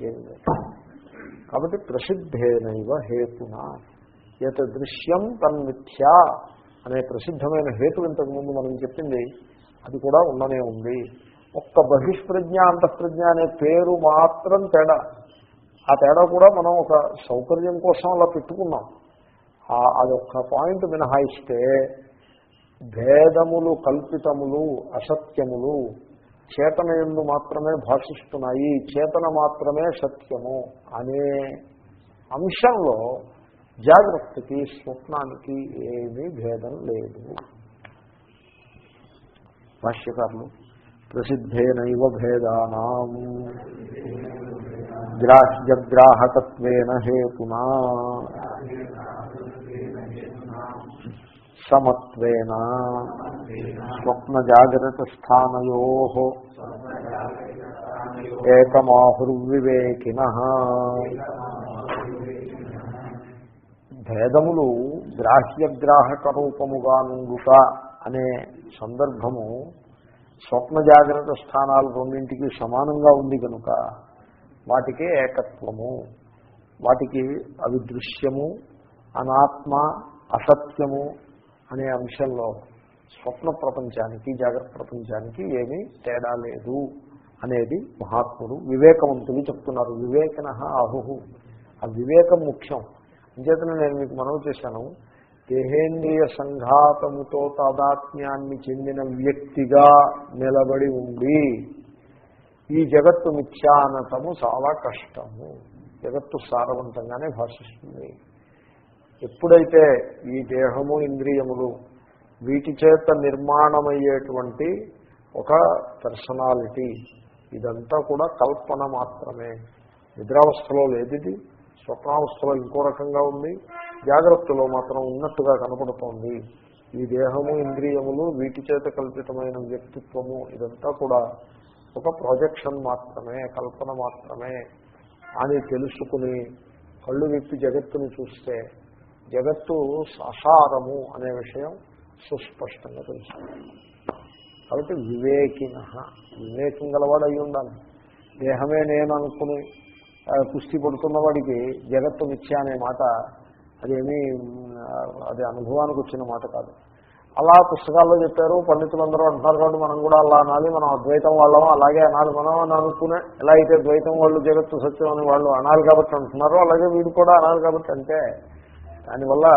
ఏమి లేదు. కాబట్టి ప్రసిద్ధేనైవ హేతునా యత్ దృశ్యం తన్మిథ్యా అనే ప్రసిద్ధమైన హేతు ఇంతకుముందు మనం చెప్పింది అది కూడా ఉండనే ఉంది. ఒక్క బహిష్ప్రజ్ఞ అంతఃప్రజ్ఞ అనే పేరు మాత్రం తేడా. ఆ తేడా కూడా మనం ఒక సౌకర్యం కోసం అలా పెట్టుకున్నాం. అదొక్క పాయింట్ మినహాయిస్తే భేదములు కల్పితములు అసత్యములు చేతనయందు మాత్రమే భాషిస్తున్నాయి, చేతన మాత్రమే సత్యము అనే అంశంలో జాగ్రత్తకి స్వప్నానికి ఏమీ భేదం లేదు. భాష్యకారులు ప్రసిద్ధేనైవ భేదానాం గ్రాహ్యగ్రాహకత్వేన హేతునా సమత్వేన స్వప్న జాగ్రత్త స్థానయోః ఏకమాహుర్వివేకినః. భేదములు గ్రాహ్యగ్రాహక రూపముగా నుండుట అనే సందర్భము స్వప్న జాగ్రత్త స్థానాలు రెండింటికి సమానంగా ఉంది కనుక వాటికే ఏకత్వము, వాటికి అవి దృశ్యము అనాత్మ అసత్యము అనే అంశంలో స్వప్న ప్రపంచానికి జాగ్రత్త ప్రపంచానికి ఏమీ తేడా లేదు అనేది మహాత్ముడు వివేకవంతులు చెప్తున్నారు. వివేకినః ఆహుః. ఆ వివేకం ముఖ్యం. అంచేతనే నేను మీకు మనవి చేశాను, దేహేంద్రియ సంఘాతముతో తాదాత్మ్యాన్ని చెందిన వ్యక్తిగా నిలబడి ఉండి ఈ జగత్తు మిథ్యానటము చాలా కష్టము. జగత్తు సారవంతంగానే భాషిస్తుంది. ఎప్పుడైతే ఈ దేహము ఇంద్రియములు వీటి చేత నిర్మాణమయ్యేటువంటి ఒక పర్సనాలిటీ ఇదంతా కూడా కల్పన మాత్రమే, నిద్రావస్థలో లేదు, ఇది స్వప్నావస్థలో ఇంకో రకంగా ఉంది, జాగ్రత్తలో మాత్రం ఉన్నట్టుగా కనపడుతోంది. ఈ దేహము ఇంద్రియములు వీటి చేత కల్పితమైన వ్యక్తిత్వము ఇదంతా కూడా ఒక ప్రొజెక్షన్ మాత్రమే, కల్పన మాత్రమే అని తెలుసుకుని కళ్ళు విప్పి జగత్తుని చూస్తే జగత్తు అసారము అనే విషయం సుస్పష్టంగా తెలుస్తుంది. కాబట్టి వివేకినః, వివేకం గలవాడు అయి ఉండాలి. దేహమే నేను అనుకుని కుస్తీ పడుతున్న వాడికి జగత్తు మిథ్య అనే మాట అది అనుభవానికి వచ్చిన మాట కాదు. అలా పుస్తకాల్లో చెప్పారు, పండితులందరూ అంటున్నారు కాబట్టి మనం కూడా అలా అనాలి, మనం అద్వైతం వాళ్ళం అలాగే అనాలి మనం అని అనుకునే, ఎలా అయితే ద్వైతం వాళ్ళు జగత్తు సత్యం అని వాళ్ళు అనాలి కాబట్టి అంటున్నారు, అలాగే వీడు కూడా అనాలి కాబట్టి అంటే దానివల్ల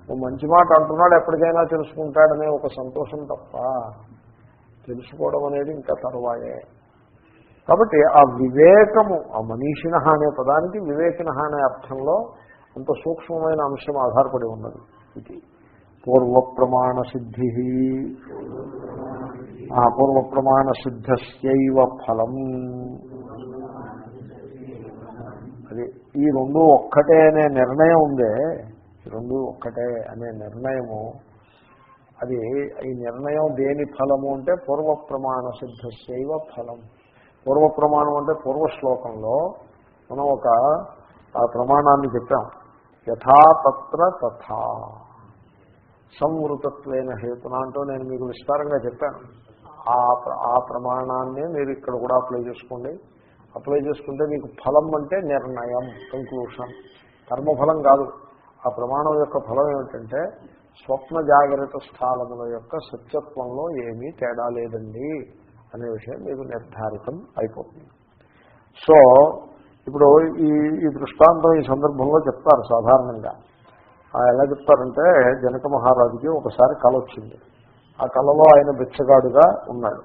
ఓ మంచి మాట అంటున్నాడు ఎప్పటికైనా తెలుసుకుంటాడనే ఒక సంతోషం తప్ప తెలుసుకోవడం అనేది ఇంకా తర్వాయే. కాబట్టి ఆ వివేకము, ఆ మనీషిణ అనే పదానికి వివేకిన అనే అర్థంలో అంత సూక్ష్మమైన అంశం ఆధారపడి ఉన్నది. ఇది పూర్వప్రమాణ సిద్ధి, పూర్వప్రమాణ సిద్ధస్యైవ ఫలం. అది ఈ రెండు ఒక్కటే అనే నిర్ణయం ఉందే, రెండు ఒక్కటే అనే నిర్ణయము, అది ఈ నిర్ణయం దేని ఫలము అంటే పూర్వప్రమాణ సిద్ధస్యైవ ఫలం. పూర్వప్రమాణం అంటే పూర్వశ్లోకంలో మనం ఒక ప్రమాణాన్ని చెప్పాం. యథా తత్ర తథా సంవృతత్వేన హేతున అంటూ నేను మీకు విస్తారంగా చెప్పాను. ఆ ప్రమాణాన్ని మీరు ఇక్కడ కూడా అప్లై చేసుకోండి. అప్లై చేసుకుంటే మీకు ఫలం అంటే నిర్ణయం, కంక్లూషన్, కర్మఫలం కాదు. ఆ ప్రమాణం యొక్క ఫలం ఏమిటంటే స్వప్న జాగ్రత్త స్థానముల యొక్క సత్యత్వంలో ఏమీ తేడా లేదండి అనే విషయం మీకు నిర్ధారితం అయిపోతుంది. సో ఇప్పుడు ఈ దృష్టాంతం ఈ సందర్భంలో చెప్తారు సాధారణంగా. ఎలా చెప్తారంటే, జనక మహారాజుకి ఒకసారి కల వచ్చింది. ఆ కలలో ఆయన బిచ్చగాడుగా ఉన్నాడు.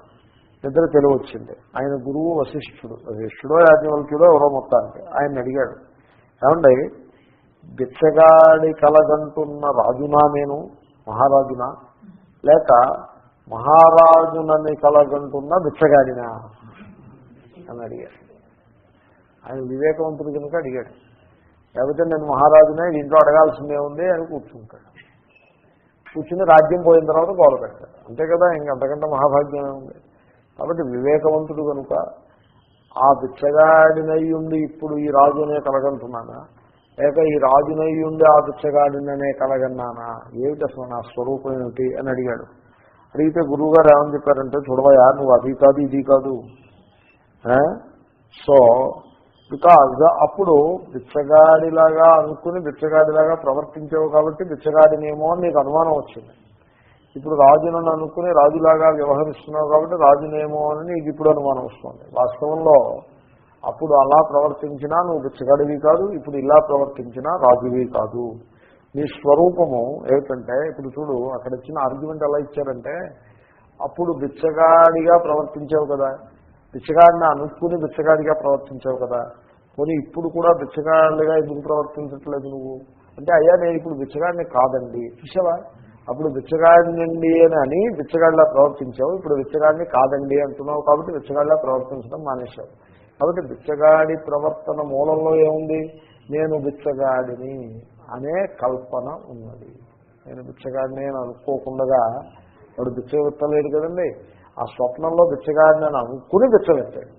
నిద్ర తెలివి వచ్చింది. ఆయన గురువు వశిష్ఠుడో యాజ్ఞవల్క్యుడో ఎవరో మొత్తానికి ఆయన అడిగాడు, ఏమండి బిచ్చగాడి కలగంటున్న రాజునా నేను, మహారాజునా, లేక మహారాజునని కలగంటున్న బిచ్చగాడినా అని అడిగాడు. ఆయన వివేకవంతుడు కనుక అడిగాడు. లేకపోతే నేను మహారాజునే, ఇంట్లో అడగాల్సిందే ఉంది అని కూర్చుంటాడు. కూర్చుని రాజ్యం పోయిన తర్వాత గోల పెడతాడు. అంతే కదా, ఇంకంతకంటే మహాభాగ్యమే ఉంది. కాబట్టి వివేకవంతుడు కనుక ఆ బిచ్చగాడినై ఉండి ఇప్పుడు ఈ రాజునే కలగంటున్నానా, లేక ఈ రాజునై ఉండి ఆ బిచ్చగాడిననే కలగన్నానా, ఏమిటి అసలు నా స్వరూపం ఏమిటి అని అడిగాడు. అడిగితే గురువుగారు ఏమని చెప్పారంటే, చూడవయ్యా నువ్వు అది కాదు ఇది కాదు, సో బికాజ్ అప్పుడు బిచ్చగాడిలాగా అనుకుని బిచ్చగాడిలాగా ప్రవర్తించావు కాబట్టి బిచ్చగాడినేమో అని నీకు అనుమానం వచ్చింది. ఇప్పుడు రాజునని అనుకుని రాజులాగా వ్యవహరిస్తున్నావు కాబట్టి రాజునేమో అని నీకు ఇప్పుడు అనుమానం వస్తుంది. వాస్తవంలో అప్పుడు అలా ప్రవర్తించినా నువ్వు బిచ్చగాడివి కాదు, ఇప్పుడు ఇలా ప్రవర్తించినా రాజువి కాదు. నీ స్వరూపము ఏమిటంటే, ఇప్పుడు చూడు అక్కడ ఇచ్చిన ఆర్గ్యుమెంట్ ఎలా ఇచ్చారంటే, అప్పుడు బిచ్చగాడిగా ప్రవర్తించావు కదా, బిచ్చగాడిని అనుకుని బిచ్చగాడిగా ప్రవర్తించావు కదా, పోనీ ఇప్పుడు కూడా బిచ్చగాడిగా ఎందుకు ప్రవర్తించట్లేదు నువ్వు అంటే, అయ్యా నేను ఇప్పుడు బిచ్చగాడిని కాదండి. చూసావా, అప్పుడు బిచ్చగాడినండి అని బిచ్చగాడిలా ప్రవర్తించావు, ఇప్పుడు బిచ్చగాడిని కాదండి అంటున్నావు కాబట్టి బిచ్చగాడిలా ప్రవర్తించడం మానేశావు. కాబట్టి బిచ్చగాడి ప్రవర్తన మూలంలో ఏముంది, నేను బిచ్చగాడిని అనే కల్పన ఉన్నది. నేను బిచ్చగాడిని అని అనుకోకుండా వాడు బిచ్చవెత్తలేడు కదండి. ఆ స్వప్నంలో బిచ్చగాడిని అని అనుకుని బిచ్చవెత్తాడు.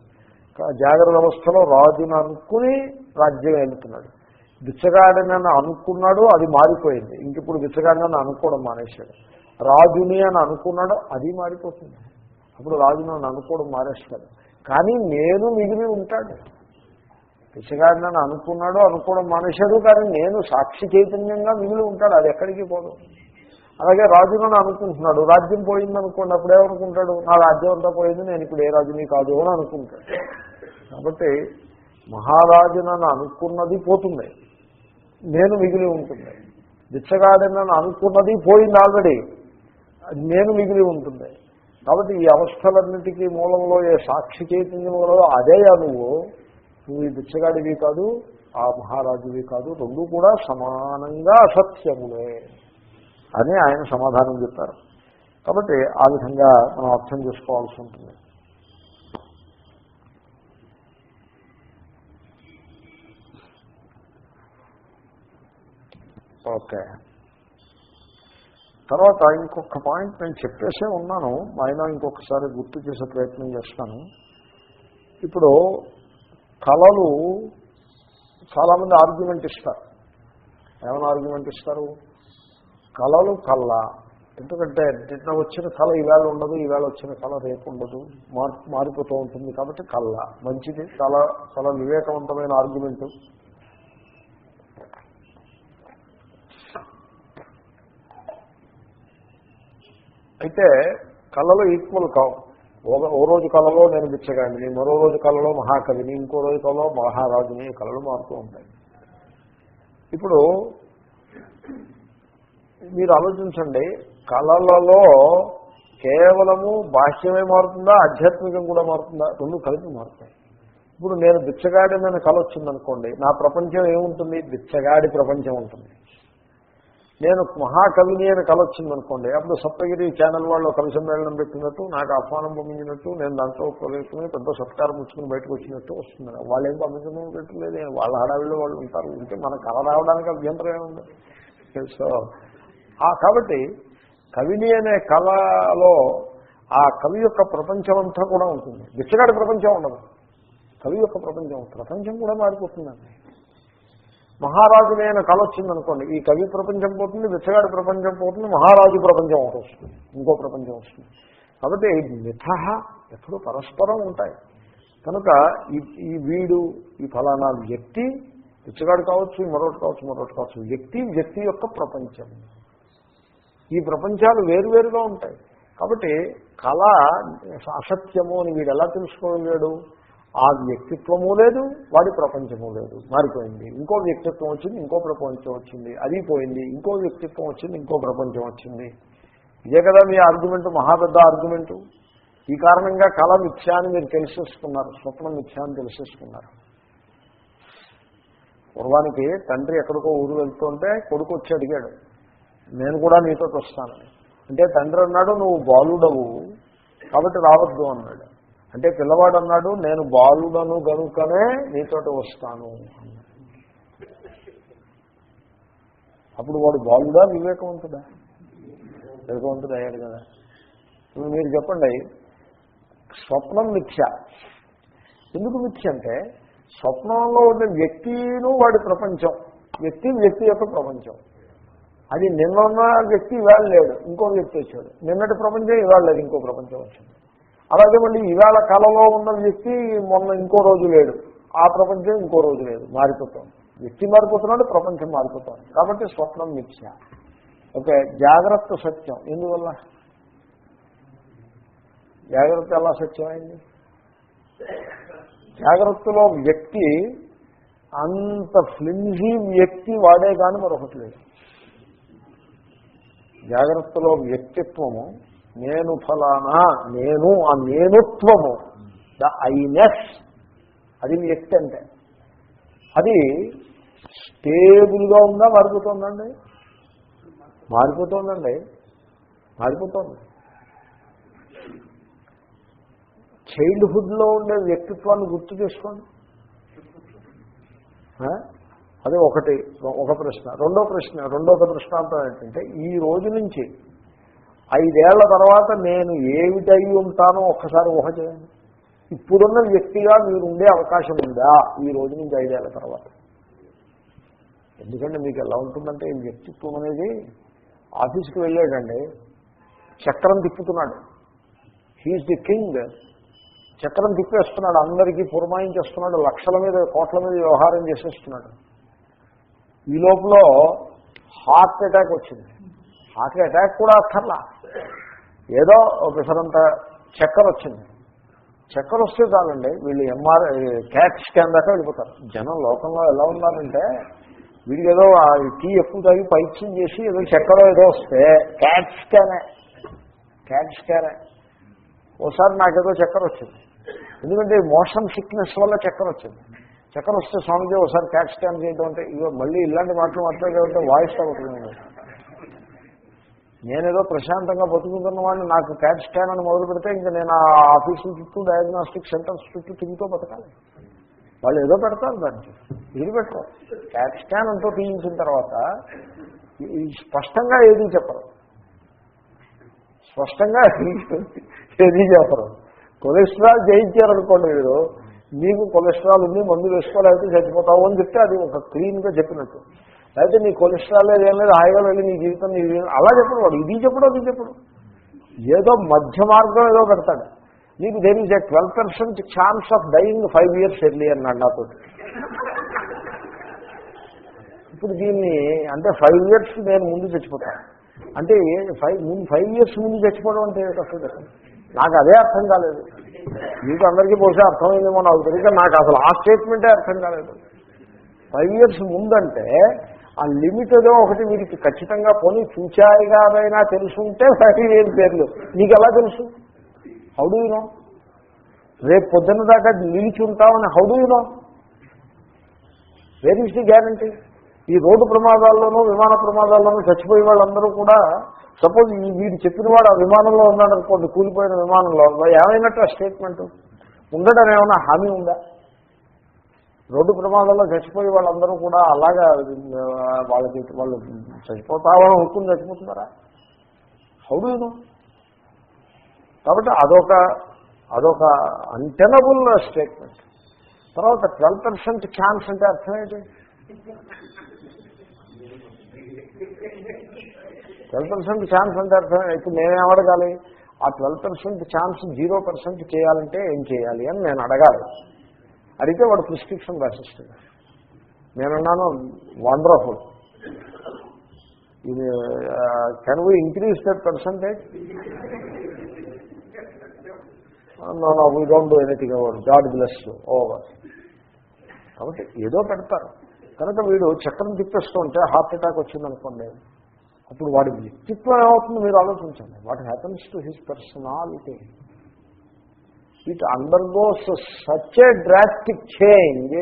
జాగ్రత్త అవస్థలో రాజుని అనుకుని రాజ్యం వెళ్తున్నాడు. బిచ్చగాడిని అని అనుకున్నాడు, అది మారిపోయింది. ఇంక ఇప్పుడు బిచ్చగాడిని అని అనుకోవడం మానేశాడు. రాజుని అని అనుకున్నాడు, అది మారిపోతుంది. అప్పుడు రాజుని అని అనుకోవడం మానేస్తాడు. కానీ నేను మిగిలి ఉంటాడు. బిచ్చగాడిని అని అనుకున్నాడు, అనుకోవడం మానేశాడు, కానీ నేను సాక్షి చైతన్యంగా మిగిలి ఉంటాడు. అది ఎక్కడికి పోదు. అలాగే రాజునని అనుకుంటున్నాడు, రాజ్యం పోయిందనుకోండి, అప్పుడేమనుకుంటాడు, నా రాజ్యం అంతా పోయింది, నేను ఇప్పుడు ఏ రాజుని కాదు అని అనుకుంటాడు. కాబట్టి మహారాజునని అనుకున్నది పోతుంది, నేను మిగిలి ఉంటుంది. బిచ్చగాడినని అనుకున్నది పోయింది ఆల్రెడీ, నేను మిగిలి ఉంటుంది. కాబట్టి ఈ అవస్థలన్నిటికీ మూలంలో ఏ సాక్షి చైతన్యంలో అదే నువ్వు ఈ బిచ్చగాడివి కాదు, ఆ మహారాజువి కాదు, రెండు కూడా సమానంగా అసత్యములే అని ఆయన సమాధానం చెప్పారు. కాబట్టి ఆ విధంగా మనం అర్థం చేసుకోవాల్సి ఉంటుంది. ఓకే, తర్వాత ఇంకొక పాయింట్ నేను చెప్పేసే ఉన్నాను, అయినా ఇంకొకసారి గుర్తు చేసే ప్రయత్నం చేస్తాను. ఇప్పుడు కళలు చాలామంది ఆర్గ్యుమెంట్ ఇస్తారు. ఏమైనా ఆర్గ్యుమెంట్ ఇస్తారు? కళలు కళ్ళ, ఎందుకంటే నిన్న వచ్చిన కళ ఈవేళ ఉండదు, ఈవేళ వచ్చిన కళ రేపు ఉండదు, మారిపోతూ ఉంటుంది. కాబట్టి కళ్ళ మంచిది, చాలా చాలా వివేకవంతమైన ఆర్గ్యుమెంటు. అయితే కళలు ఈక్వల్ కావు. ఓ రోజు కళలో నేను బిచ్చగాడిని, మరో రోజు కళలో మహాకవిని, ఇంకో రోజు కళలో మహారాజుని, కళలు మారుతూ ఉంటాయి. ఇప్పుడు మీరు ఆలోచించండి, కళలలో కేవలము బాహ్యమే మారుతుందా, ఆధ్యాత్మికం కూడా మారుతుందా? రెండు కలిపి మారుతాయి. ఇప్పుడు నేను బిచ్చగాడినని కళ వచ్చిందనుకోండి, నా ప్రపంచం ఏముంటుంది? బిచ్చగాడి ప్రపంచం ఉంటుంది. నేను మహాకవిని అని కళ వచ్చిందనుకోండి, అప్పుడు సప్తగిరి ఛానల్ వాళ్ళు కవి సమ్మేళనం పెట్టినట్టు, నాకు ఆహ్వానం పంపించినట్టు, నేను దాంట్లో ప్రవేశించుకుని పెద్ద సత్కారం పుచ్చుకుని బయటకు వచ్చినట్టు వస్తుంది. వాళ్ళు ఏం పంపించడం పెట్టలేదు, వాళ్ళ హడావిళ్ళు వాళ్ళు ఉంటారు. ఇంకే మన కళ రావడానికి అభ్యంతరం ఏముంది? సో కాబట్టి కవిని అనే కళలో ఆ కవి యొక్క ప్రపంచం అంతా కూడా ఉంటుంది, బిచ్చగాడి ప్రపంచం ఉండదు. కవి యొక్క ప్రపంచం కూడా మారిపోతుందండి. మహారాజునే కళ వచ్చిందనుకోండి, ఈ కవి ప్రపంచం పోతుంది, బిచ్చగాడి ప్రపంచం పోతుంది, మహారాజు ప్రపంచం ఒకటి వస్తుంది, ఇంకో ప్రపంచం వస్తుంది. కాబట్టి మిథ ఎప్పుడు పరస్పరం ఉంటాయి. కనుక ఈ వీడు ఈ ఫలానా వ్యక్తి బిచ్చగాడు కావచ్చు, మరొకటి కావచ్చు, వ్యక్తి యొక్క ప్రపంచం. ఈ ప్రపంచాలు వేరువేరుగా ఉంటాయి. కాబట్టి కళ అసత్యము అని వీడు ఎలా తెలుసుకోగలిగాడు? ఆ వ్యక్తిత్వము లేదు, వాడి ప్రపంచము లేదు, మారిపోయింది. ఇంకో వ్యక్తిత్వం వచ్చింది, ఇంకో ప్రపంచం వచ్చింది, అది పోయింది. ఇంకో వ్యక్తిత్వం వచ్చింది, ఇంకో ప్రపంచం వచ్చింది. ఇదే కదా మీ ఆర్గ్యుమెంటు, మహాపెద్ద ఆర్గ్యుమెంటు. ఈ కారణంగా కళ మిథ్యా అని మీరు తెలిసేసుకున్నారు, స్వప్నం మిథ్యా అని తెలిసేసుకున్నారు. పూర్వానికి తండ్రి ఎక్కడికో ఊరు వెళ్తుంటే కొడుకు వచ్చి అడిగాడు, నేను కూడా నీతో వస్తానని. అంటే తండ్రి అన్నాడు, నువ్వు బాలుడవు కాబట్టి రావద్దు అన్నాడు. అంటే పిల్లవాడు అన్నాడు, నేను బాలుడను గనుకనే నీతోటి వస్తాను అన్నాడు. అప్పుడు వాడు బాలుడా వివేకవంతుడా? వివేకవంతుడు అయ్యాడు కదా. మీరు చెప్పండి, స్వప్నం మిథ్య. ఎందుకు మిథ్య అంటే స్వప్నంలో ఉన్న వ్యక్తిను వాడి ప్రపంచం, వ్యక్తి యొక్క ప్రపంచం. అది నిన్న వ్యక్తి ఇవాళ లేడు, ఇంకో వ్యక్తి వచ్చాడు. నిన్నటి ప్రపంచం ఇవాళ లేదు, ఇంకో ప్రపంచం వచ్చింది. అలాగే మళ్ళీ ఇవాళ కళలో ఉన్న వ్యక్తి మొన్న ఇంకో రోజు లేడు, ఆ ప్రపంచం ఇంకో రోజు లేదు, మారిపోతుంది. వ్యక్తి మారిపోతున్నాడు, ప్రపంచం మారిపోతుంది. కాబట్టి స్వప్నం మిథ్య. ఓకే, జాగ్రత్త సత్యం. ఎందువల్ల జాగ్రత్త ఎలా సత్యమైంది? జాగ్రత్తలో వ్యక్తి అంత ఫ్లిమ్జీ వ్యక్తి వాడే కానీ మరొకటి లేదు. జాగ్రత్తలో వ్యక్తిత్వము, నేను ఫలానా, నేను ఆ నేనుత్వము, ద ఐనెస్, అది వ్యక్తి అంటే. అది స్టేబుల్గా ఉందా, మారిపోతుందండి? మారిపోతుంది. చైల్డ్హుడ్లో ఉండే వ్యక్తిత్వాన్ని గుర్తు చేసుకోండి. అది ఒక ప్రశ్న. రెండో దృష్టాంతం ఏంటంటే, ఈ రోజు నుంచి 5 ఏళ్ల తర్వాత నేను ఏమిటై ఉంటానో ఒక్కసారి ఊహ చేయండి. ఇప్పుడున్న వ్యక్తిగా మీరు ఉండే అవకాశం ఉందా ఈ రోజు నుంచి 5 ఏళ్ల తర్వాత? ఎందుకంటే మీకు ఎలా ఉంటుందంటే, ఈ వ్యక్తిత్వం అనేది ఆఫీస్కి వెళ్ళాడండి, చక్రం తిప్పుతున్నాడు, హీఈస్ ది కింగ్, చక్రం తిప్పేస్తున్నాడు, అందరికీ పురమాయించేస్తున్నాడు, లక్షల మీద కోట్ల మీద వ్యవహారం చేసేస్తున్నాడు. ఈ లోపల హార్ట్ అటాక్ వచ్చింది. హార్ట్ అటాక్ కూడా అక్కర్లా, ఏదో ఒకసారంత చక్కెర వచ్చింది. చక్కెర వస్తే చాలండి, వీళ్ళు క్యాట్ స్కాన్ దాకా వెళ్ళిపోతారు. జనం లోకంలో ఎలా ఉన్నారంటే, వీడికి ఏదో టీ ఎక్కువ తాగి పైత్యం చేసి ఏదో చక్కెర ఏదో వస్తే క్యాట్ స్కానే. ఓసారి నాకేదో చక్కెర వచ్చింది, ఎందుకంటే మోషన్ సిక్నెస్ వల్ల చక్కెర వచ్చింది. చక్కెర వస్తే స్వామిజీ ఒకసారి క్యాట్ స్కాన్ చేయడం అంటే, ఇగో మళ్ళీ ఇలాంటి మాటలు మాట్లాడేదంటే వాయిస్ తగ్గుతుంది. నేనేదో ప్రశాంతంగా బతుకుతున్న వాడిని నాకు క్యాట్ స్కాన్ అని మొదలు పెడితే ఇంకా నేను ఆ ఆఫీసుల చుట్టూ, డయాగ్నోస్టిక్ సెంటర్స్ చుట్టూ తిరుగుతూ బతకాలి. వాళ్ళు ఏదో పెడతారు, దానికి ఇది పెట్టరు. క్యాట్ స్కాన్ అంటూ తీయించిన తర్వాత స్పష్టంగా ఏది చెప్పరు, కొలెస్ట్రాల్ జయించారనుకోండి మీరు, నీకు కొలెస్ట్రాల్ ఉంది, మందు వేసుకోలేకపోతే చచ్చిపోతావు అని చెప్తే అది ఒక క్లీన్గా చెప్పినట్టు. లేకపోతే నీ కొలెస్ట్రాల్ ఏం లేదు, హాయిగా వెళ్ళి నీ జీవితం అలా చెప్పడు వాడు. ఇది చెప్పడు, అది చెప్పడు, ఏదో మధ్య మార్గం ఏదో పెడతాడు. నీకు there is 12% chance of dying 5 years early అన్నాడు నాతో. ఇప్పుడు దీన్ని అంటే 5 years నేను ముందు చచ్చిపోతాను అంటే 5 years ముందు చచ్చిపోవడం అంటే అసలు నాకు అదే అర్థం కాలేదు. మీకు అందరికీ బహుశా అర్థమైందేమో నాకు తెలియక, నాకు అసలు ఆ స్టేట్మెంటే అర్థం కాలేదు. 5 years ముందంటే ఆ లిమిట్ ఏదో ఒకటి వీరికి ఖచ్చితంగా పోనీ చూచాయిగానైనా తెలుసుంటే 5 years పేర్లు నీకు ఎలా తెలుసు? How do you no? రేపు పొద్దున్న దాకా నిలిచి ఉంటామని how do you no? Where is the guarantee? ఈ రోడ్డు ప్రమాదాల్లోనూ విమాన ప్రమాదాల్లోనూ చచ్చిపోయే వాళ్ళందరూ కూడా, సపోజ్ వీడు చెప్పిన వాడు ఆ విమానంలో ఉన్నాడు అనుకోండి, కూలిపోయిన విమానంలో, ఏమైనట్టు ఆ స్టేట్మెంట్ ఉండడం ఏమైనా హామీ ఉందా? రోడ్డు ప్రమాదంలో చచ్చిపోయే వాళ్ళందరూ కూడా అలాగా వాళ్ళు చచ్చిపోతామని అనుకుని చచ్చిపోతున్నారా? How do you know? కాబట్టి అదొక అన్టెనబుల్ స్టేట్మెంట్. తర్వాత 12% ఛాన్స్ అంటే అర్థం ఏంటి? 12% ఛాన్స్ అంటే అర్థం ఇప్పుడు నేనేం అడగాలి? ఆ 12% ఛాన్స్ 0% చేయాలంటే ఏం చేయాలి అని నేను అడగాలి. అడిగితే వాడు ప్రిస్క్రిప్షన్ రాసిస్తాడు. నేనన్నాను వండర్ఫుల్, ఇది can we increase that percentage? No we don't do anything about, God bless you, over. కాబట్టి ఏదో పెడతారు. కనుక వీడు చక్రం తిప్పేస్తూ ఉంటే హార్ట్ అటాక్ వచ్చిందనుకోండి, అప్పుడు వాడి వ్యక్తిత్వం ఏమవుతుంది మీరు ఆలోచించండి. What happens to his personality? It undergoes such a drastic change,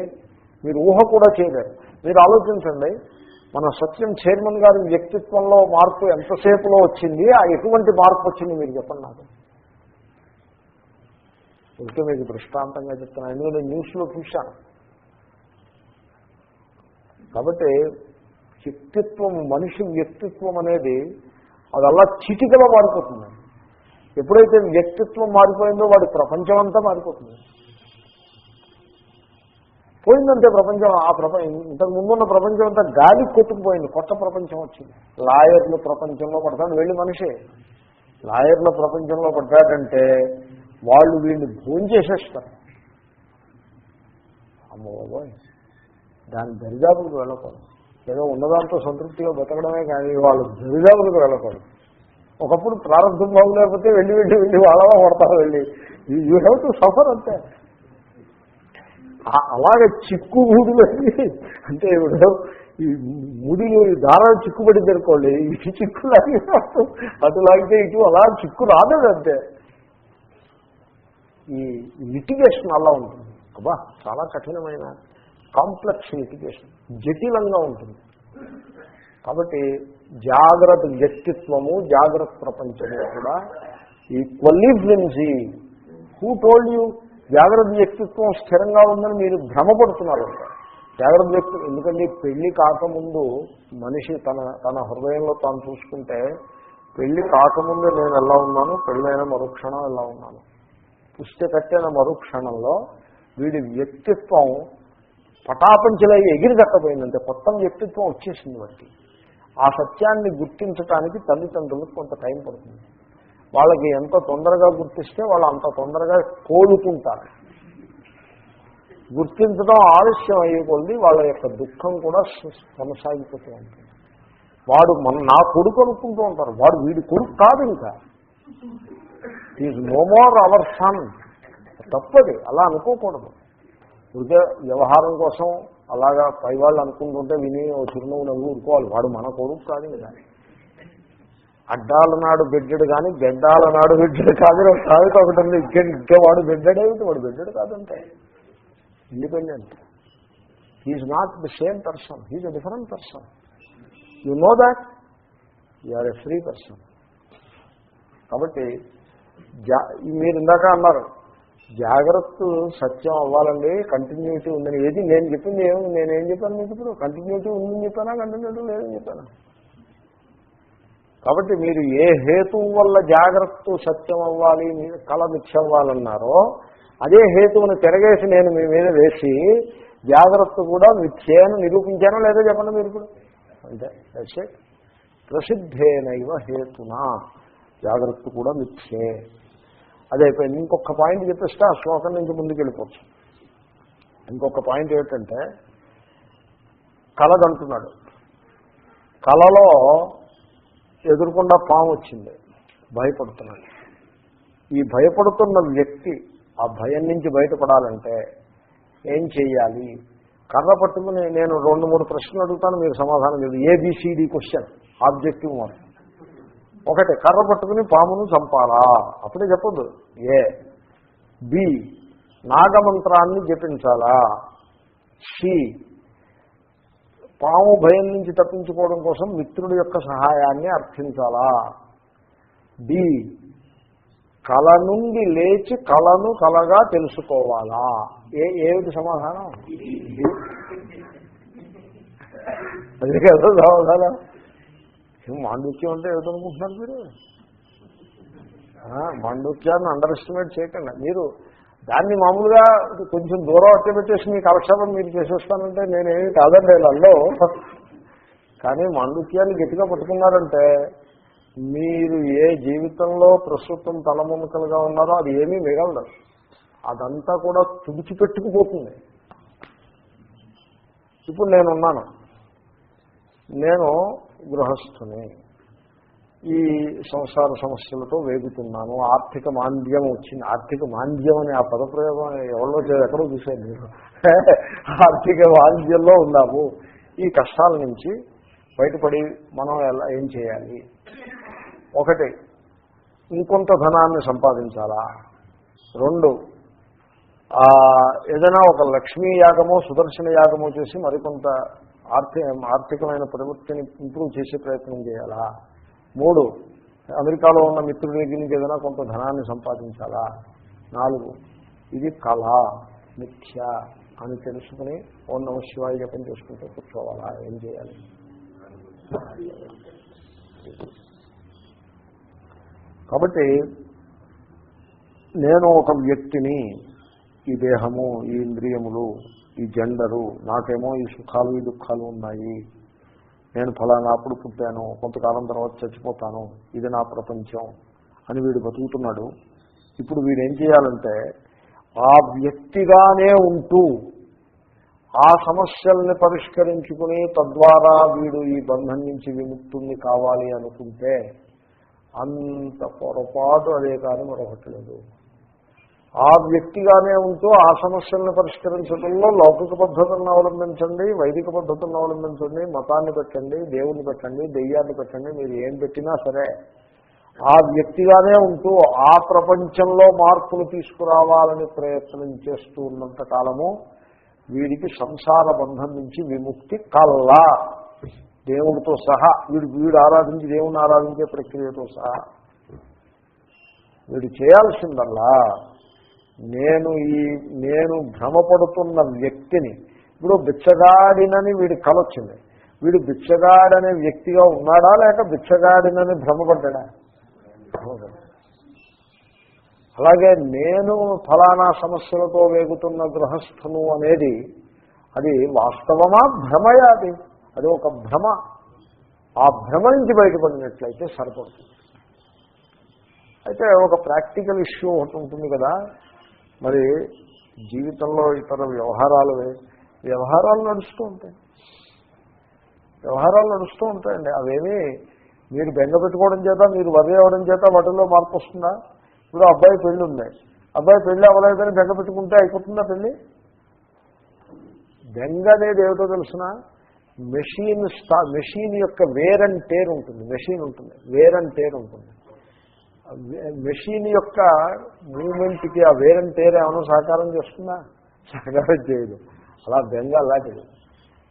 మీరు ఊహ కూడా చేయలేరు. మీరు ఆలోచించండి, మన సత్యం చైర్మన్ గారి వ్యక్తిత్వంలో మార్పు ఎంతసేపులో వచ్చింది, ఎటువంటి మార్పు వచ్చింది మీరు చెప్పండి నాకు. ఇంకా మీకు దృష్టాంతంగా చెప్తున్నాను, ఎందుకంటే న్యూస్లో చూశాను. కాబట్టి వ్యక్తిత్వం, మనిషి వ్యక్తిత్వం అనేది అది అలా చిటికలో మారిపోతుంది. ఎప్పుడైతే వ్యక్తిత్వం మారిపోయిందో వాడి ప్రపంచం అంతా మారిపోతుంది. పోయిందంటే ప్రపంచం, ఇంతకు ముందున్న ప్రపంచం అంతా గాలి కొట్టుకుపోయింది, కొత్త ప్రపంచం వచ్చింది. లాయర్లు ప్రపంచంలో పడతాడు వెళ్ళి మనిషి. లాయర్ల ప్రపంచంలో పడ్డాడంటే వాళ్ళు వీడిని భోంచేసేస్తారు. అమ్మో దాని దరిదాపులకు వెళ్ళకూడదు. ఏదో ఉన్నదాంతో సంతృప్తిగా బతకడమే కానీ వాళ్ళు దరిదాపులకు వెళ్ళకూడదు. ఒకప్పుడు ప్రారంభం బాగులేకపోతే వెళ్ళి వెళ్ళి వెళ్ళి వాళ్ళగా పడతారు. వెళ్ళి యూ హ్యావ్ టు సఫర్ అంతే. అలాగే చిక్కు ముడులు అంటే ఇప్పుడు ఈ ముడిలు దారాలు చిక్కుపడింది అనుకోండి, ఈ చిక్కు లాగి అటు లాగితే ఇటు అలా చిక్కు రాలేదు అంతే. ఈ లిటిగేషన్ అలా ఉంటుంది. అబ్బా చాలా కఠినమైన కాంప్లెక్స్ లిటిగేషన్, జటిలంగా ఉంటుంది. కాబట్టి జాగ్రత్త వ్యక్తిత్వము జాగ్రత్త ప్రపంచము కూడా ఈక్వల్లీ ఫ్లెన్సీ. హూ టోల్డ్ యూ జాగ్రత్త వ్యక్తిత్వం స్థిరంగా ఉందని మీరు భ్రమపడుతున్నారు. జాగ్రత్త వ్యక్తి ఎందుకంటే పెళ్లి కాకముందు మనిషి తన హృదయంలో తాను చూసుకుంటే పెళ్లి కాకముందు నేను ఎలా ఉన్నాను, పెళ్ళైన మరుక్షణం ఎలా ఉన్నాను, పుస్తక కట్టిన మరుక్షణంలో వీడి వ్యక్తిత్వం పటాపంచలై ఎగిరి కట్టబోయిందంటే కొత్త వ్యక్తిత్వం వచ్చేసింది. బట్టి ఆ సత్యాన్ని గుర్తించడానికి తల్లిదండ్రులకు కొంత టైం పడుతుంది. వాళ్ళకి ఎంత తొందరగా గుర్తిస్తే వాళ్ళు అంత తొందరగా కోలుకుంటారు. గుర్తించడం ఆలస్యం అయ్యే కొద్ది వాళ్ళ యొక్క దుఃఖం కూడా కొనసాగిపోతూ ఉంటుంది. వాడు నా కొడుకు అనుకుంటూ ఉంటారు, వాడు వీడి కొడుకు కాదు, ఇంకా is no more our son. తప్పది, అలా అనుకోకూడదు. ఇదే వ్యవహారం కోసం అలాగా పై వాళ్ళు అనుకుంటుంటే విని ఓ చిరునవ్వు నవ్వు ఊరుకోవాలి. వాడు మన కొడుకు కాదు. ఇంకా అడ్డాల నాడు బిడ్డడు కానీ గడ్డాల నాడు బిడ్డడు కాదు. సాగుతూ ఒకటి ఉంది, ఇంకా వాడు బిడ్డడేమిటి, వాడు బిడ్డడు కాదంటే independent. He's not the same person, he's a different person. You know that you are a free person. కాబట్టి మీరు ఇందాక అన్నారు జాగ్రత్త సత్యం అవ్వాలండి, కంటిన్యూటీ ఉందని. ఏది నేను చెప్పింది నేనేం చెప్పాను మీకు? ఇప్పుడు కంటిన్యూటీ ఉందని చెప్పానా, కంటిన్యూటీ లేదని చెప్పానా? కాబట్టి మీరు ఏ హేతువు వల్ల జాగ్రత్త సత్యం అవ్వాలి, కళ మిథ్య అవ్వాలన్నారో అదే హేతువును తిరగేసి నేను మీ మీద వేసి జాగ్రత్త కూడా మిథ్యేను నిరూపించానో లేదో చెప్పండి మీరు ఇప్పుడు. అంటే దట్స్ ఇట్. ప్రసిద్ధేనైవ హేతునా జాగ్రత్త కూడా మిథ్యే. అదే అయిపోయింది. ఇంకొక పాయింట్ చెప్పేస్తే ఆ శ్లోకం నుంచి ముందుకు వెళ్ళిపోవచ్చు. ఇంకొక పాయింట్ ఏమిటంటే కలదంటున్నాడు. కలలో ఎదురుకుండా పాము వచ్చింది, భయపడుతున్నాడు. ఈ భయపడుతున్న వ్యక్తి ఆ భయం నుంచి బయటపడాలంటే ఏం చెయ్యాలి? కర్ర పట్టుకుని నేను 2-3 ప్రశ్నలు అడుగుతాను, మీరు సమాధానం లేదు. A B C D question, objective one. ఒకటి, కర్ర పట్టుకుని పామును చంపాలా? అప్పుడే చెప్పొద్దు. ఏ. బి, నాగమంత్రాన్ని జపించాలా? సి, పాము భయం నుంచి తప్పించుకోవడం కోసం మిత్రుడి యొక్క సహాయాన్ని అర్థించాలా? డి, కళ నుండి లేచి కళను కళగా తెలుసుకోవాలా? ఏమిటి సమాధానం? అదే కదా సమాధానం. మాండుక్యం అంటే ఏమిటనుకుంటున్నారు మీరు? మాండుక్యాన్ని అండర్ ఎస్టిమేట్ చేయకండి. మీరు దాన్ని మామూలుగా కొంచెం దూరం అట్టబెట్టేసి మీ కాలక్షేపం మీరు చేసేస్తానంటే నేనేమి కాదండి వాళ్ళలో. కానీ మాండుక్యాన్ని గట్టిగా పట్టుకున్నారంటే మీరు ఏ జీవితంలో ప్రస్తుతం తలమునకలుగా ఉన్నారో అది ఏమీ మిగలదు. అదంతా కూడా తుడిచిపెట్టుకుపోతుంది. ఇప్పుడు నేనున్నాను, నేను గృహస్థుని, ఈ సంసార సమస్యలతో వేగుతున్నాను, ఆర్థిక మాంద్యం వచ్చింది. ఆర్థిక మాంద్యం అనే ఆ పదప్రయోగం ఎవరో ఎక్కడో చూశాను నేను. ఆర్థిక మాంద్యంలో ఉన్నాము. ఈ కష్టాల నుంచి బయటపడి మనం ఏం చేయాలి? ఒకటి, ఇంకొంత ధనాన్ని సంపాదించాలా? 2, ఏదైనా ఒక లక్ష్మీ యాగమో సుదర్శన యాగమో చేసి మరికొంత ఆర్థికమైన ప్రవృత్తిని ఇంప్రూవ్ చేసే ప్రయత్నం చేయాలా? 3, అమెరికాలో ఉన్న మిత్రుడి దగ్గర నుంచి ఏదైనా కొంత ధనాన్ని సంపాదించాలా? 4, ఇది కళ మిథ్య అని తెలుసుకుని ఓం నమః శివాయ జపం చేసుకుంటూ కూర్చోవాలా? ఏం చేయాలి? కాబట్టి నేను ఒక వ్యక్తిని, ఈ దేహము, ఈ ఇంద్రియములు, ఈ జెండరు, నాకేమో ఈ సుఖాలు ఈ దుఃఖాలు ఉన్నాయి, నేను ఫలానా అప్పుడు పుట్టాను, కొంతకాలం తర్వాత చచ్చిపోతాను, ఇది నా ప్రపంచం అని వీడు బతుకుతున్నాడు. ఇప్పుడు వీడేం చేయాలంటే ఆ వ్యక్తిగానే ఉంటూ ఆ సమస్యల్ని పరిష్కరించుకుని తద్వారా వీడు ఈ బంధం నుంచి విముక్తుల్ని కావాలి అనుకుంటే అంత పొరపాటు అదే కానీ మరొకటి లేదు. ఆ వ్యక్తిగానే ఉంటూ ఆ సమస్యలను పరిష్కరించడంలో లౌకిక పద్ధతులను అవలంబించండి, వైదిక పద్ధతులను అవలంబించండి, మతాన్ని పెట్టండి, దేవుణ్ణి పెట్టండి, దెయ్యాన్ని పెట్టండి, మీరు ఏం పెట్టినా సరే ఆ వ్యక్తిగానే ఉంటూ ఆ ప్రపంచంలో మార్పులు తీసుకురావాలని ప్రయత్నం చేస్తూ ఉన్నంత కాలము వీడికి సంసార బంధం నుంచి విముక్తి కల్లా, దేవుడితో సహా, వీడు ఆరాధించి దేవుణ్ణి ఆరాధించే ప్రక్రియతో సహా. వీడు చేయాల్సిందల్లా నేను భ్రమపడుతున్న వ్యక్తిని, ఇప్పుడు బిచ్చగాడినని వీడి కల వచ్చింది, వీడు బిచ్చగాడనే వ్యక్తిగా ఉన్నాడా లేక బిచ్చగాడినని భ్రమపడ్డా? అలాగే నేను ఫలానా సమస్యలతో వేగుతున్న గృహస్థను అనేది అది వాస్తవమా భ్రమయా? అది ఒక భ్రమ. ఆ భ్రమ నుంచి బయటపడినట్లయితే సరిపడుతుంది. అయితే ఒక ప్రాక్టికల్ ఇష్యూ ఒకటి ఉంటుంది కదా, మరి జీవితంలో ఇతర వ్యవహారాలు నడుస్తూ ఉంటాయండి. అవేమీ మీరు బెంగ పెట్టుకోవడం చేత, మీరు వరి అవ్వడం చేత వాటిల్లో మార్పు వస్తుందా? ఇప్పుడు అబ్బాయి పెళ్ళి ఉంది, అబ్బాయి పెళ్ళి అవ్వలేదని బెంగ పెట్టుకుంటే అయిపోతుందా పెళ్ళి? బెంగ అనేది ఏమిటో తెలుసిన, మెషిన్ యొక్క వేర్ అండ్ టేర్ ఉంటుంది. వేర్ అండ్ టేర్ ఉంటుంది. మెషిన్ యొక్క మూవ్మెంట్కి ఆ వేర్ అండ్ టేర్ ఏమైనా సహకారం చేస్తుందా? సహకారం చేయదు. అలా బెంగ అలాంటిది.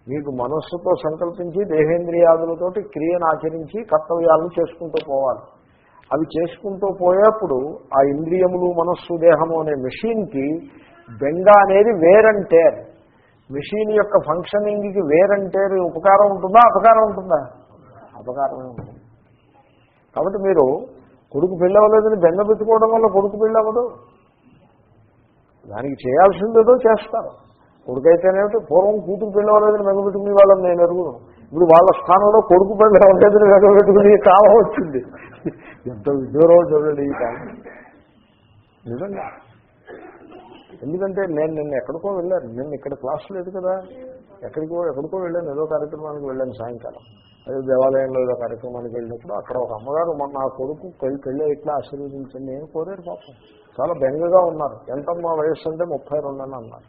మీకు మనస్సుతో సంకల్పించి దేహేంద్రియాదులతోటి క్రియను ఆచరించి కర్తవ్యాలను చేసుకుంటూ పోవాలి. అవి చేసుకుంటూ పోయేప్పుడు ఆ ఇంద్రియములు, మనస్సు, దేహము అనే మెషిన్కి బెంగ అనేది వేర్ అండ్ టేర్. మెషిన్ యొక్క ఫంక్షనింగ్కి వేర్ అండ్ టేర్ ఉపకారం ఉంటుందా, అపకారం ఉంటుందా? అపకారమే ఉంటుంది. కాబట్టి మీరు కొడుకు పెళ్ళి అవ్వలేదని బెంగ పెట్టుకోవడం వల్ల కొడుకు పెళ్ళి అవ్వదు. దానికి చేయాల్సిందేదో చేస్తారు. కొడుకైతేనేమిటి, పూర్వం కూతురు పెళ్ళి అవ్వలేదని బెంగ పెట్టుకునే వాళ్ళని నేను ఎరుగును. ఇప్పుడు వాళ్ళ స్థానంలో కొడుకు పెళ్ళి అవ్వలేదని బెంగ పెట్టుకుని కాలం వచ్చింది. ఎంత విదూరం చూడండి ఈ కాలం నిజంగా. ఎందుకంటే నేను నిన్న ఎక్కడికో వెళ్ళాను, నిన్న ఇక్కడ క్లాస్ లేదు కదా, ఎక్కడికో వెళ్ళాను, ఏదో కార్యక్రమానికి వెళ్ళాను సాయంకాలం. అదే దేవాలయంలో ఏదో కార్యక్రమానికి వెళ్ళినప్పుడు అక్కడ ఒక అమ్మగారు నా కొడుకు పెళ్ళి ఇట్లా ఆశీర్వదించండి ఏం కోరారు. పాపం చాలా బెంగగా ఉన్నారు. ఎంతమ్మా వయస్సు అంటే 32 అని అన్నారు.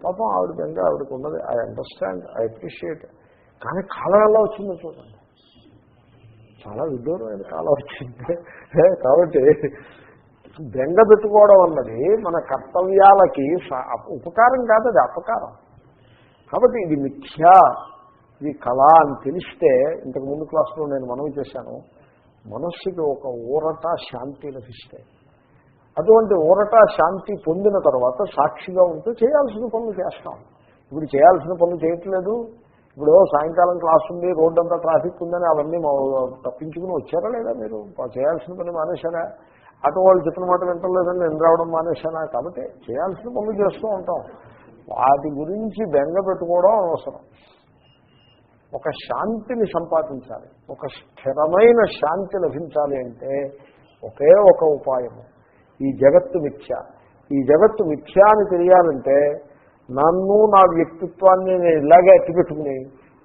పాపం ఆవిడ బెంగ ఆవిడకు ఉన్నది. I understand, I appreciate. కానీ కాలం ఎలా వచ్చిందో చూడండి, చాలా విదూరమైన కాలం వచ్చింది. కాబట్టి బెంగ పెట్టుకోవడం అన్నది మన కర్తవ్యాలకి ఉపకారం కాదు, అది అపకారం. కాబట్టి ఇది మిథ్యా, ఇది కళ అని తెలిస్తే, ఇంతకుముందు క్లాసులో నేను మనవి చేశాను, మనస్సుకి ఒక ఊరట శాంతి లభిస్తాయి. అటువంటి ఊరట శాంతి పొందిన తర్వాత సాక్షిగా ఉంటూ చేయాల్సిన పనులు చేస్తాం. ఇప్పుడు చేయాల్సిన పనులు చేయట్లేదు. ఇప్పుడు సాయంకాలం క్లాస్ ఉంది, రోడ్డు అంతా ట్రాఫిక్ ఉందని అవన్నీ తప్పించుకుని వచ్చారా లేదా? మీరు చేయాల్సిన పని మానేశారా? అటు వాళ్ళు చెప్పిన మాట వింటలేదని నేను రావడం మానేశానా? కాబట్టి చేయాల్సిన పనులు చేస్తూ ఉంటాం. వాటి గురించి బెంగ పెట్టుకోవడం అవసరం. ఒక శాంతిని సంపాదించాలి, ఒక స్థిరమైన శాంతి లభించాలి అంటే ఒకే ఒక ఉపాయము, ఈ జగత్తు మిథ్య. ఈ జగత్తు మిథ్య అని తెలియాలంటే నన్ను, నా వ్యక్తిత్వాన్ని నేను ఇలాగే అట్టిపెట్టుకుని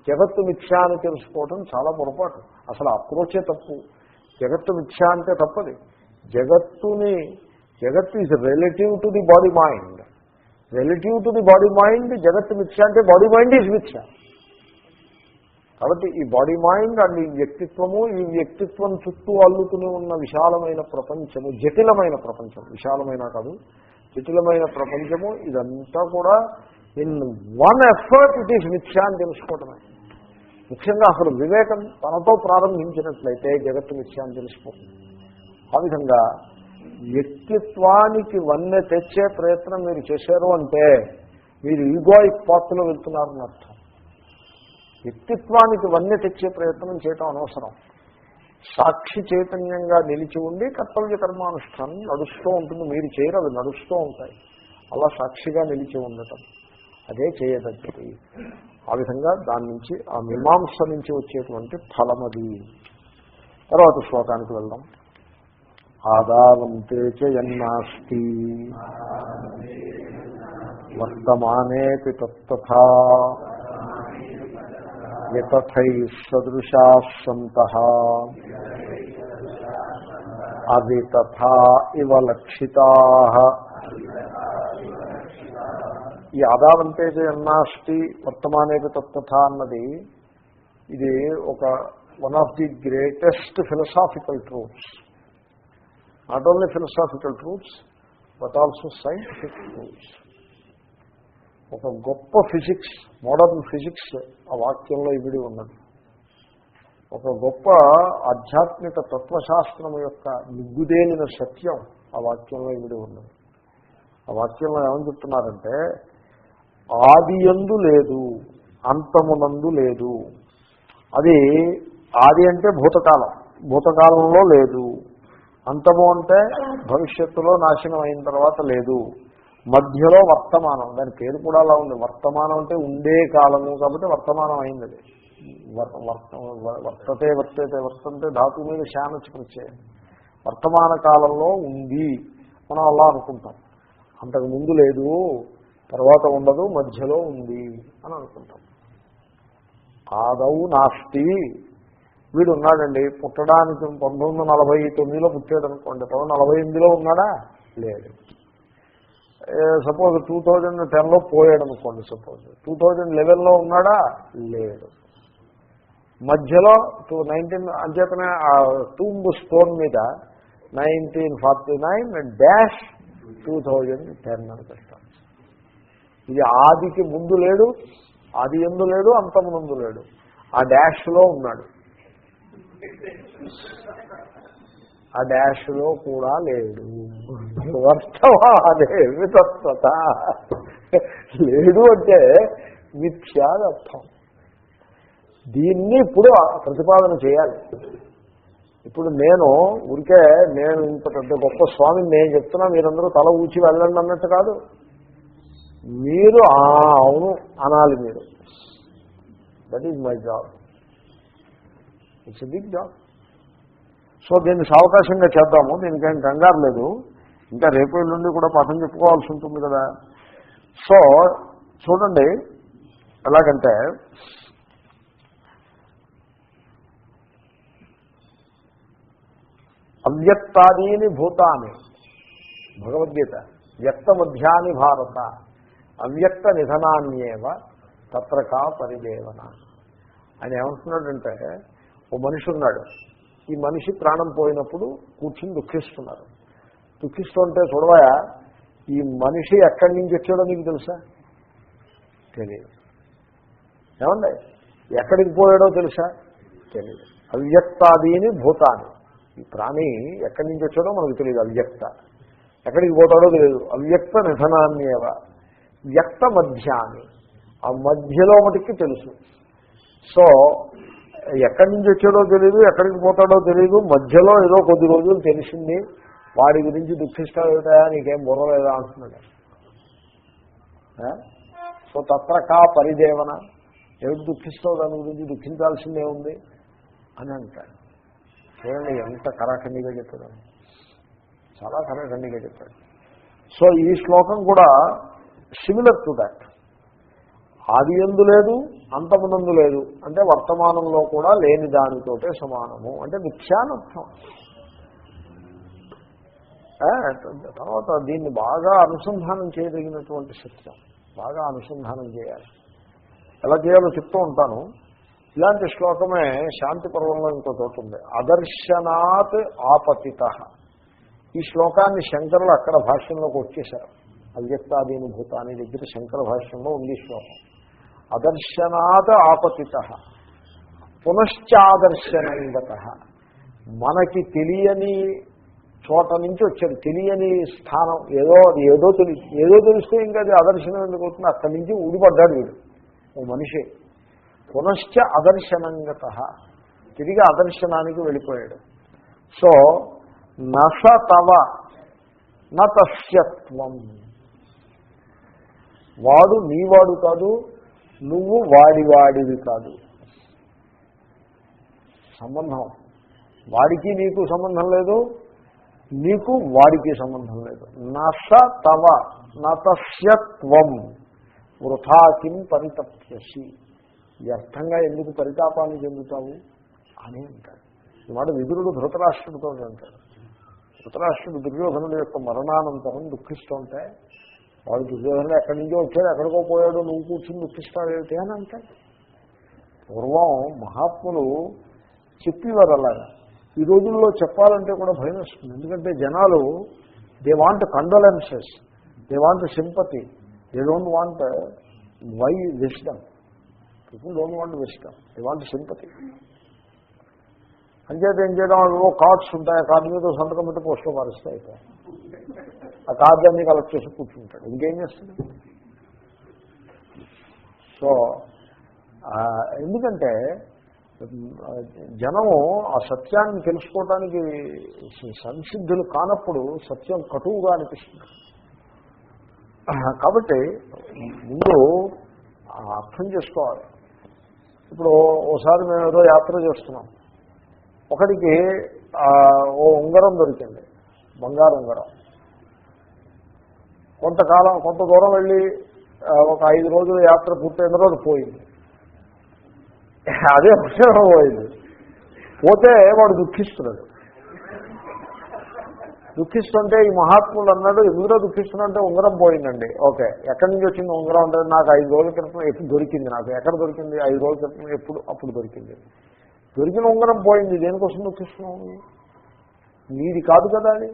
జగత్తు మిథ్య అని తెలుసుకోవడం చాలా పొరపాటు. అసలు అప్రోచే తప్పు. జగత్తు మిథ్య అంటే తప్పది. జగత్తు is relative to the body mind. Relative to the body mind జగత్తు మిథ్య అంటే బాడీ మైండ్ ఈజ్ మిథ్య. కాబట్టి ఈ బాడీ మైండ్ అండ్ ఈ వ్యక్తిత్వము, ఈ వ్యక్తిత్వం చుట్టూ అల్లుకుని ఉన్న విశాలమైన ప్రపంచము, జటిలమైన ప్రపంచం, విశాలమైన కాదు జటిలమైన ప్రపంచము, ఇదంతా కూడా in one effort it is మిథ్య అని తెలుసుకోవటమే. ముఖ్యంగా అసలు వివేకం తనతో ప్రారంభించినట్లయితే జగత్తు మిథ్య అని తెలిసిపోతుంది. ఆ విధంగా వ్యక్తిత్వానికి వన్నె తెచ్చే ప్రయత్నం మీరు చేశారు అంటే మీరు ఈగోయిక్ పాత్రలో వెళ్తున్నారని అర్థం. వ్యక్తిత్వానికి వన్నె తెచ్చే ప్రయత్నం చేయటం అనవసరం. సాక్షి చైతన్యంగా నిలిచి ఉండి కర్తవ్య కర్మానుష్ఠానం నడుస్తూ ఉంటుంది. మీరు చేయరు, అవి నడుస్తూ ఉంటాయి. అలా సాక్షిగా నిలిచి ఉండటం అదే చేయదగ్గది. ఆ విధంగా దాని నుంచి, ఆ మీమాంస నుంచి వచ్చేటువంటి ఫలమది. తర్వాత శ్లోకానికి వెళ్దాం. ఆదావంతే చ యన్నాస్తి వర్తమానేపి తత్తథా యతథైః సదృశాః సంతః అవితథా ఇవ లక్షితాః. ఈ ఆదావంతే అన్నాస్తి వర్తమానేపి తత్తథా అన్నది ఇది ఒక one of the greatest philosophical truths. Not only philosophical truths but also scientific truths. ఒక గొప్ప ఫిజిక్స్, మోడర్న్ ఫిజిక్స్ ఆ వాక్యంలో ఇవిడి ఉన్నది. ఒక గొప్ప ఆధ్యాత్మిక తత్వశాస్త్రం యొక్క నిగ్గుదేలిన సత్యం ఆ వాక్యంలో ఇవిడి ఉన్నది. ఆ వాక్యంలో ఏమని చెప్తున్నారంటే ఆదియందు లేదు, అంతమునందు లేదు. అది ఆది అంటే భూతకాలం, భూతకాలంలో లేదు. అంతము అంటే భవిష్యత్తులో నాశనం అయిన తర్వాత లేదు. మధ్యలో వర్తమానం, దాని పేరు కూడా అలా ఉంది. వర్తమానం అంటే ఉండే కాలము కాబట్టి వర్తమానం అయింది. అది వర్తతే వర్తతే వర్తంతే ధాతు మీద శానచి ప్రత్యయం. వర్తమాన కాలంలో ఉంది మనం అలా అనుకుంటాం. అంతకు ముందు లేదు, తర్వాత ఉండదు, మధ్యలో ఉంది అని అనుకుంటాం. ఆదౌ నాస్తి. వీడు ఉన్నాడండి, పుట్టడానికి 1949లో పుట్టాడు అనుకోండి, 1948లో ఉన్నాడా? లేదు. సపోజ్ 2010లో పోయాడు అనుకోండి, సపోజ్ 2011లో ఉన్నాడా? లేదు. మధ్యలో 19 అంచేతనే ఆ టూంబ్ స్టోన్ మీద 1949-2010 అని పెడతాం. ఇది ఆదికి ముందు లేడు, ఆది ఎందు లేడు, అంతము ముందు లేడు, ఆ డాష్లో ఉన్నాడు. ఆ డాష్లో కూడా లేడు. వర్తమానే వితత్వత. లేడు అంటే మిథ్యాదర్థం. దీన్ని ఇప్పుడు ప్రతిపాదన చేయాలి. ఇప్పుడు నేను ఇంత పెద్ద గొప్ప స్వామిని నేను చెప్తున్నా, మీరందరూ తల ఊచి వెళ్ళండి అన్నట్టు కాదు. మీరు అవును అనాలి. మీరు that is my job. It's a big job. So దీన్ని సావకాశంగా చేద్దాము, దీనికేం కంగారు లేదు. ఇంకా రేపు నుండి కూడా పాఠం చెప్పుకోవాల్సి ఉంటుంది కదా. సో చూడండి, ఎలాగంటే అవ్యక్తాదీని భూతాని, భగవద్గీత, వ్యక్త మధ్యాని భారత, అవ్యక్త నిధనాన్యేవ తత్రకా పరిదేవన. ఆయన ఏమంటున్నాడంటే, ఓ మనిషి ఉన్నాడు, ఈ మనిషి ప్రాణం పోయినప్పుడు కూర్చుని దుఃఖిస్తున్నారు. దుఃఖిస్తుంటే చూడవా, ఈ మనిషి ఎక్కడి నుంచి వచ్చాడో నీకు తెలుసా? తెలియదు. ఏమండి, ఎక్కడికి పోయాడో తెలుసా? తెలియదు. అవ్యక్తాదీని భూతాన్ని, ఈ ప్రాణి ఎక్కడి నుంచి వచ్చాడో మనకు తెలియదు. అవ్యక్త ఎక్కడికి పోతాడో తెలియదు. అవ్యక్త నిధనాన్యేవ వ్యక్త మధ్యాన్ని, ఆ మధ్యలో మటుకి తెలుసు. సో ఎక్కడి నుంచి వచ్చాడో తెలియదు, ఎక్కడికి పోతాడో తెలియదు, మధ్యలో ఏదో కొద్ది రోజులు తెలిసింది. వాడి గురించి దుఃఖిస్తావుతా, నీకేం బుర్రలేదా అంటున్నాడు. సో తత్రకా పరిదేవన, ఏమిటి దుఃఖిస్తావు, దాని గురించి దుఃఖించాల్సిందే ఉంది అని అంటాడు. చూడండి ఎంత కరాఖండిగా చెప్పాడు, చాలా కరాఖండిగా చెప్పాడు. సో ఈ శ్లోకం కూడా సిమిలర్ టు దాట్. ఆది యందు లేదు, అంతమునందు లేదు అంటే వర్తమానంలో కూడా లేని దానితోటే సమానము అంటే మిథ్యానర్థం. తర్వాత దీన్ని బాగా అనుసంధానం చేయదగినటువంటి సత్యం, బాగా అనుసంధానం చేయాలి. ఎలా చేయాలో చెప్తూ ఉంటాను. ఇలాంటి శ్లోకమే శాంతి పర్వంలో ఇంకో చోటు ఉంది. అదర్శనాత్ ఆపతిత. ఈ శ్లోకాన్ని శంకరులు అక్కడ భాష్యంలోకి వచ్చేశారు. అవ్యక్తాదీని భూతాన్ని దగ్గర శంకర భాష్యంలో ఉంది శ్లోకం. అదర్శనాత్ ఆపతిత పునశ్చాదర్శనంగత. మనకి తెలియని చోట నుంచి వచ్చాడు, తెలియని స్థానం, ఏదో తెలిస్తే ఇంకా అది అదర్శనం ఎందుకు అవుతుంది, అక్కడి నుంచి ఊడిపడ్డాడు వీడు, ఓ మనిషి. పునశ్చ అదర్శనంగత, తిరిగి అదర్శనానికి వెళ్ళిపోయాడు. సో నస తవ నతస్యత్వం, వాడు నీవాడు కాదు, నువ్వు వాడివి కాదు. సంబంధం వాడికి నీకు సంబంధం లేదు, నీకు వాడికి సంబంధం లేదు. నస తవ నతస్యత్వం వృథా కిం పరితప్యసి, వ్యర్థంగా ఎందుకు పరితాపాన్ని చెందుతావు అని అంటాడు. ఈ మాట విదురుడు ధృతరాష్ట్రుడితో అంటాడు. ధృతరాష్ట్రుడు దుర్యోధనుడు యొక్క మరణానంతరం దుఃఖిస్తుంటే, వాడు దుర్యోధనుడు ఎక్కడి నుంచో వచ్చాడు, ఎక్కడికో పోయాడు, నువ్వు కూర్చుని దుఃఖిస్తావేమిటి అని అంటాడు. పూర్వం మహాత్ములు చెప్పేవారు అలాగా. ఈ రోజుల్లో చెప్పాలంటే కూడా భయం వస్తుంది. ఎందుకంటే జనాలు they want condolences, they want sympathy, they don't want why wisdom. People don't want wisdom, they want sympathy. అంచేత ఏం చేయడం, అవి కార్డ్స్ ఉంటాయి, ఆ కార్డు మీద సంతకం పెట్టి పోస్ట్లో మారుస్తాయి. ఆ కార్డు అన్ని కలెక్ట్ చేసి కూర్చుంటాడు, ఇంకేం చేస్తుంది. సో ఎందుకంటే జనము ఆ సత్యాన్ని తెలుసుకోవటానికి సంసిద్ధులు కానప్పుడు సత్యం కటువుగా అనిపిస్తుంది. కాబట్టి ముందు అర్థం చేసుకోవాలి. ఇప్పుడు ఓసారి మేము ఏదో యాత్ర చేస్తున్నాం, ఒకడికి ఓ ఉంగరం దొరికింది, బంగారు ఉంగరం. కొంత దూరం వెళ్ళి ఒక 5 రోజులు యాత్ర పూర్తయిన రోజు పోయింది. అదే అక్షరం పోయింది. పోతే వాడు దుఃఖిస్తున్నాడు. దుఃఖిస్తుంటే ఈ మహాత్ములు అన్నాడు, ఎందులో దుఃఖిస్తున్నా ఉంగరం పోయిందండి. ఓకే, ఎక్కడి నుంచి వచ్చింది ఉంగరం అంటే, నాకు 5 రోజుల క్రితం ఎప్పుడు దొరికింది. నాకు ఎక్కడ దొరికింది? 5 రోజుల క్రితం. అప్పుడు దొరికింది. దొరికిన ఉంగరం పోయింది, దేనికోసం దుఃఖిస్తున్నావు? నీది కాదు కదా అది.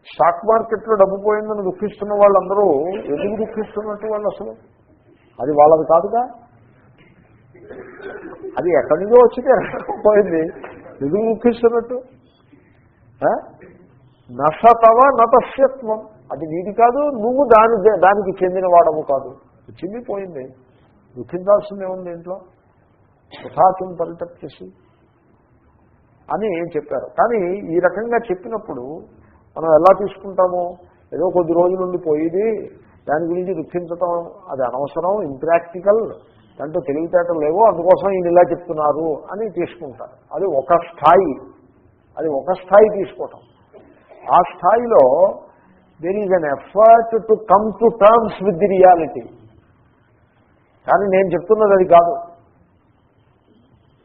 స్టాక్ మార్కెట్లో డబ్బు పోయిందని దుఃఖిస్తున్న వాళ్ళందరూ ఎందుకు దుఃఖిస్తున్నట్టు? వాళ్ళు అసలు అది వాళ్ళది కాదుగా, అది ఎక్కడి నుంచో వచ్చింది, పోయింది, ఎందుకు దుఃఖిస్తున్నట్టు? నసతవ నతస్యత్వం, అది నీది కాదు, నువ్వు దానికి చెందిన వాడము కాదు. చెందిపోయింది, దుఃఖించాల్సిందే ఉంది ఇంట్లో. యథాకిం పరితప్యసి అని చెప్పారు. కానీ ఈ రకంగా చెప్పినప్పుడు మనం ఎలా తీసుకుంటాము? ఏదో కొద్ది రోజుల పోయేది, దాని గురించి దుఃఖించటం అది అనవసరం, ఇంప్రాక్టికల్, దాంట్లో తెలివితేటలు లేవు, అందుకోసం ఈయన ఇలా చెప్తున్నారు అని తీసుకుంటారు. అది ఒక స్థాయి తీసుకోవటం. ఆ స్థాయిలో there is an effort to come to terms with the reality. కానీ నేను చెప్తున్నది అది కాదు.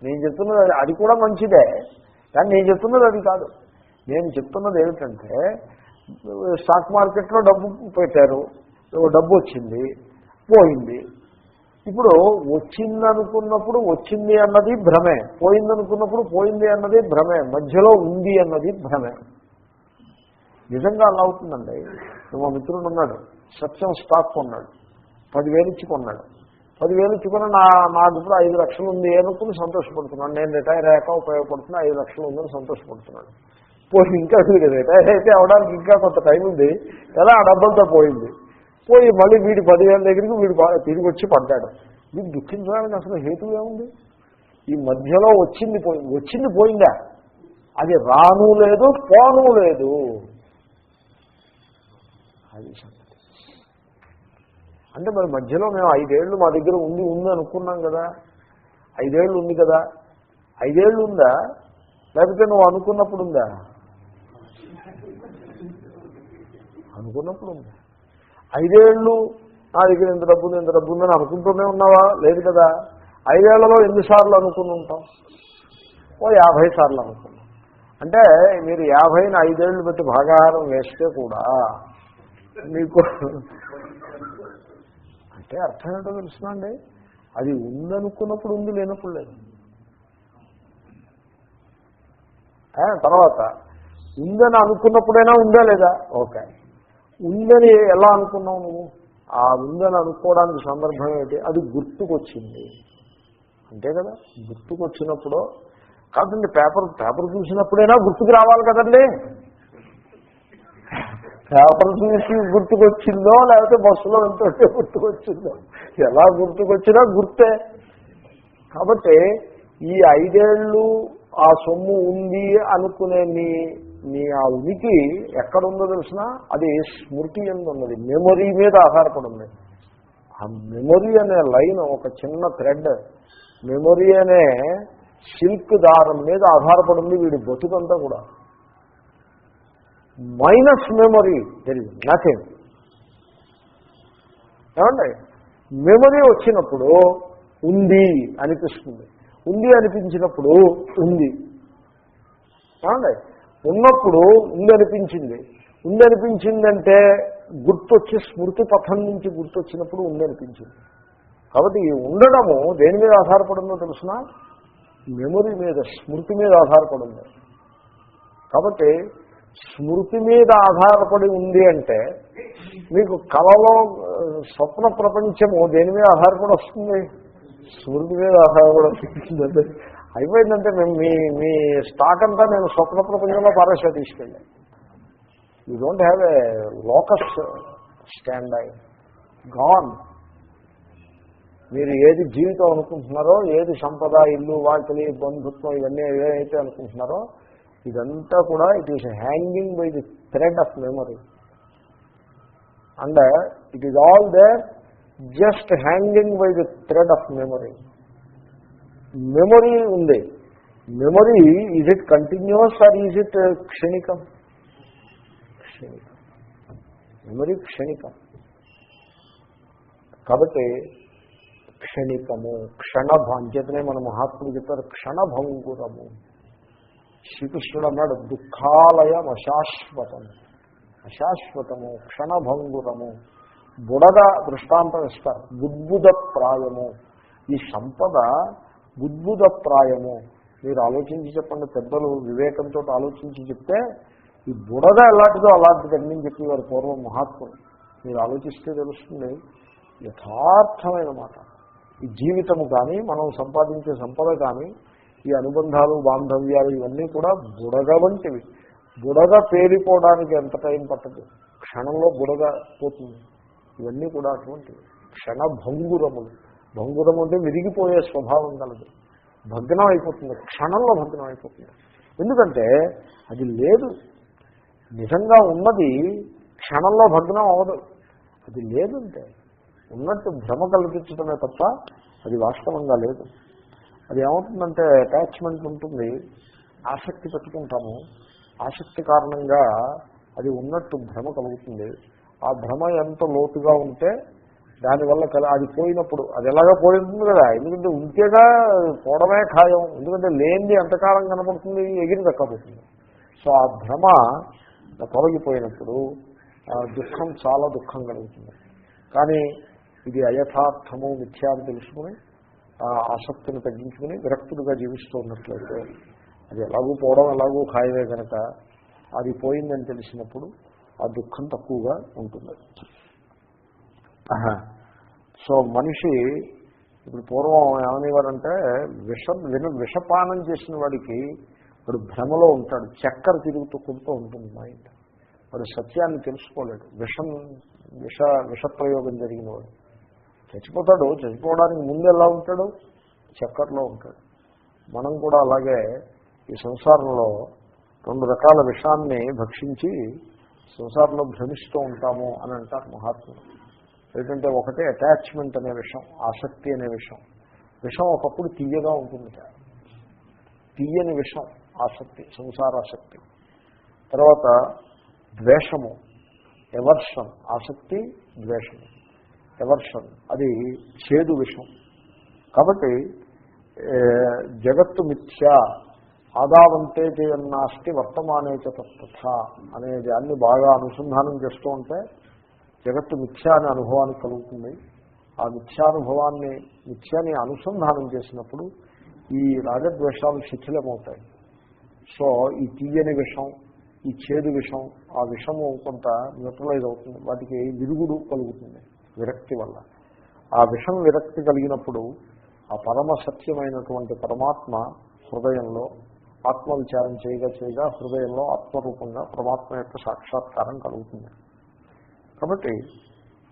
నేను చెప్తున్నది అది కూడా మంచిదే, కానీ నేను చెప్తున్నది అది కాదు. నేను చెప్తున్నది ఏమిటంటే, స్టాక్ మార్కెట్లో డబ్బు పెట్టారు, డబ్బు వచ్చింది, పోయింది. ఇప్పుడు వచ్చిందనుకున్నప్పుడు వచ్చింది అన్నది భ్రమే, పోయిందనుకున్నప్పుడు పోయింది అన్నది భ్రమే, మధ్యలో ఉంది అన్నది భ్రమే. నిజంగా అలా అవుతుందండి. మా మిత్రుడు ఉన్నాడు, సత్యం స్టాక్ కొన్నాడు, 10,000 ఇచ్చి కొన్నాడు. 10,000 ఇచ్చుకున్న నాకు ఇప్పుడు 5 లక్షలు ఉంది అనుకుని సంతోషపడుతున్నాడు. నేను రిటైర్ అయ్యాక ఉపయోగపడుతున్నా, 5 లక్షలు ఉందని సంతోషపడుతున్నాడు. పోయి ఇంకా రిటైర్ అయితే అవడానికి ఇంకా కొంత టైం ఉంది కదా, ఆ డబ్బంతా పోయింది. పోయి మళ్ళీ వీడి 10,000 దగ్గరికి వీడు తిరిగి వచ్చి పడ్డాడు. వీడు దుఃఖించడానికి అసలు హేతు ఏముంది? ఈ మధ్యలో వచ్చింది పోయిందా? అది రాను లేదు, పోను లేదు. అది అంటే మరి మధ్యలో మేము 5 ఏళ్ళు మా దగ్గర ఉంది అనుకున్నాం కదా, 5 ఏళ్ళు ఉంది కదా, 5 ఏళ్ళు ఉందా లేకపోతే నువ్వు అనుకున్నప్పుడు ఉందా? అనుకున్నప్పుడు ఉందా? 5 ఏళ్ళు నా దగ్గర ఇంత డబ్బు ఉందని అనుకుంటూనే ఉన్నావా? లేదు కదా. 5 ఏళ్లలో ఎన్నిసార్లు అనుకుని ఉంటాం? 50 సార్లు అనుకున్నాం. అంటే మీరు 50ని 5 ఏళ్ళు పెట్టి భాగాహారం వేస్తే కూడా మీకు అంటే అర్థం ఏంటో తెలుసునండి. అది ఉందనుకున్నప్పుడు ఉంది, లేనప్పుడు లేదు. తర్వాత ఉందని అనుకున్నప్పుడైనా ఉందా లేదా? ఓకే, ఉందని ఎలా అనుకున్నావు నువ్వు? ఆ ఉందని అనుకోవడానికి సందర్భం ఏంటి? అది గుర్తుకొచ్చింది అంతే కదా. గుర్తుకొచ్చినప్పుడు కాదండి, పేపర్ చూసినప్పుడైనా గుర్తుకు రావాలి కదండి. పేపర్ చూసి గుర్తుకొచ్చిందో లేకపోతే బస్సులో వెళ్తుంటే గుర్తుకొచ్చిందో, ఎలా గుర్తుకొచ్చినా గుర్తే. కాబట్టి ఈ 5 ఏళ్ళు ఆ సొమ్ము ఉంది అనుకునే నీ ఆ ఉనికి ఎక్కడుందో తెలిసినా అది స్మృతి ఎందు ఉన్నది, మెమొరీ మీద ఆధారపడి ఉంది. ఆ మెమొరీ అనే లైన్, ఒక చిన్న థ్రెడ్, మెమొరీ అనే సిల్క్ దారం మీద ఆధారపడి ఉంది వీడి బతుకంతా కూడా. Minus memory there is nothing. ఏమండి మెమరీ వచ్చినప్పుడు ఉంది అనిపిస్తుంది, ఉంది అనిపించినప్పుడు ఉంది. ఏమండి ఉన్నప్పుడు ఉంది అనిపించింది, ఉంది అనిపించిందంటే గుర్తొచ్చి స్మృతి పథం నుంచి గుర్తొచ్చినప్పుడు ఉంది అనిపించింది. కాబట్టి ఈ ఉండడము దేని మీద ఆధారపడిందో తెలుసిన మెమరీ మీద, స్మృతి మీద ఆధారపడింది. కాబట్టి స్మృతి మీద ఆధారపడి ఉంది అంటే మీకు కళలో స్వప్న ప్రపంచము దేని మీద ఆధారపడి వస్తుంది? స్మృతి మీద ఆధారపడి వస్తుంది. అయిపోయిందంటే మీ స్టాక్ అంతా నేను స్వప్న ప్రపంచంలో పారేసా తీసుకెళ్ళి. You don't have a locus stand I gone. మీరు ఏది జీవితం అనుకుంటున్నారో, ఏది సంపద, ఇల్లు, వాకిలి, బంధుత్వం, ఇవన్నీ ఏదైతే అనుకుంటున్నారో ఇదంతా కూడా it is hanging by the thread of memory. And it is all there just hanging by the thread of memory. Memory ఉంది. Memory is it continuous or is it క్షణికం? క్షణికం. మెమరీ క్షణికం. కాబట్టి క్షణికము, క్షణభంచేతనే మన మహాత్ములు చెప్పారు క్షణభంగురము. శ్రీకృష్ణుడు అన్నాడు దుఃఖాలయం అశాశ్వతం, అశాశ్వతము, క్షణభంగురము. బుడగ దృష్టాంతం ఇస్తారు, బుద్బుద ప్రాయము. ఈ సంపద బుద్బుద ప్రాయము. మీరు ఆలోచించి చెప్పండి, పెద్దలు వివేకంతో ఆలోచించి చెప్తే ఈ బుడగ ఎలాంటిదో అలాంటిదని నేను చెప్పేవారు పూర్వం మహాత్ములు. మీరు ఆలోచిస్తే తెలుస్తుంది, యథార్థమైన మాట. ఈ జీవితము కానీ, మనం సంపాదించే సంపద కానీ, ఈ అనుబంధాలు, బాంధవ్యాలు ఇవన్నీ కూడా బుడగ వంటివి. బుడగ పేరిపోవడానికి ఎంత టైం పట్టదు, క్షణంలో బుడగ పోతుంది. ఇవన్నీ కూడా అటువంటివి క్షణభంగురములు. భంగురము అంటే విరిగిపోయే స్వభావం కలదు, భగ్నం అయిపోతుంది, క్షణంలో భగ్నం అయిపోతుంది. ఎందుకంటే అది లేదు. నిజంగా ఉన్నది క్షణంలో భగ్నం అవ్వదు. అది లేదంటే ఉన్నట్టు భ్రమ కల్పించడమే తప్ప అది వాస్తవంగా లేదు. అది ఏమవుతుందంటే అటాచ్మెంట్ ఉంటుంది, ఆసక్తి పెట్టుకుంటాము. ఆసక్తి కారణంగా అది ఉన్నట్టు భ్రమ కలుగుతుంది. ఆ భ్రమ ఎంత లోతుగా ఉంటే దానివల్ల అది పోయినప్పుడు అది ఎలాగా పోయింది కదా, ఎందుకంటే ఉంటేగా పోవడమే ఖాయం. ఎందుకంటే లేనిది ఎంతకాలం కనపడుతుంది, ఎగిరి దక్కపోతుంది. సో ఆ భ్రమ తొలగిపోయినప్పుడు దుఃఖం, చాలా దుఃఖం కలుగుతుంది. కానీ ఇది అయథార్థము, మిథ్యా అని తెలుసుకుని ఆసక్తిని తగ్గించుకుని విరక్తులుగా జీవిస్తూ ఉన్నట్లయితే అది ఎలాగూ పోవడం ఎలాగూ ఖాయమే కనుక అది పోయిందని తెలిసినప్పుడు ఆ దుఃఖం తక్కువగా ఉంటుంది. సో మనిషి ఇప్పుడు పూర్వం ఏమనేవారంటే విషపానం చేసిన వాడికి వాడు భ్రమలో ఉంటాడు, చక్కెర తిరుగుతూ ఉంటుంది మైండ్. వాడు సత్యాన్ని తెలుసుకోలేడు. విషప్రయోగం జరిగిన వాడు చచ్చిపోతాడు. చచ్చిపోవడానికి ముందు ఎలా ఉంటాడు? చక్కెరలో ఉంటాడు. మనం కూడా అలాగే ఈ సంసారంలో రెండు రకాల విషాన్ని భక్షించి సంసారంలో భ్రమిస్తూ ఉంటాము అని అంటారు మహాత్ములు. ఏంటంటే ఒకటే అటాచ్మెంట్ అనే విషయం, ఆసక్తి అనే విషయం. విషం ఒకప్పుడు తీయగా ఉంటుంది, తీయని విషం ఆసక్తి, సంసారాసక్తి. తర్వాత ద్వేషము, ఎవర్షన్, ఆసక్తి, ద్వేషము, ఎవర్షన్, అది చేదు విషం. కాబట్టి జగత్తు మిథ్య ఆదావంతే చేయన్నాస్తి వర్తమానే చ తత్థ అనే దాన్ని బాగా అనుసంధానం చేస్తూ ఉంటే జగత్తు మిథ్య అనే అనుభవానికి కలుగుతుంది. ఆ మిథ్యానుభవాన్ని, మిథ్యాన్ని అనుసంధానం చేసినప్పుడు ఈ రాగద్వేషాలు శిథిలమవుతాయి. సో ఈ తీయని విషం, ఈ చేదు విషం, ఆ విషము కొంత న్యూట్రలైజ్ అవుతుంది, వాటికి విరుగుడు కలుగుతుంది విరక్తి వల్ల. ఆ విషం విరక్తి కలిగినప్పుడు ఆ పరమ సత్యమైనటువంటి పరమాత్మ హృదయంలో ఆత్మవిచారం చేయగా హృదయంలో ఆత్మరూపంగా పరమాత్మ యొక్క సాక్షాత్కారం కలుగుతుంది. కాబట్టి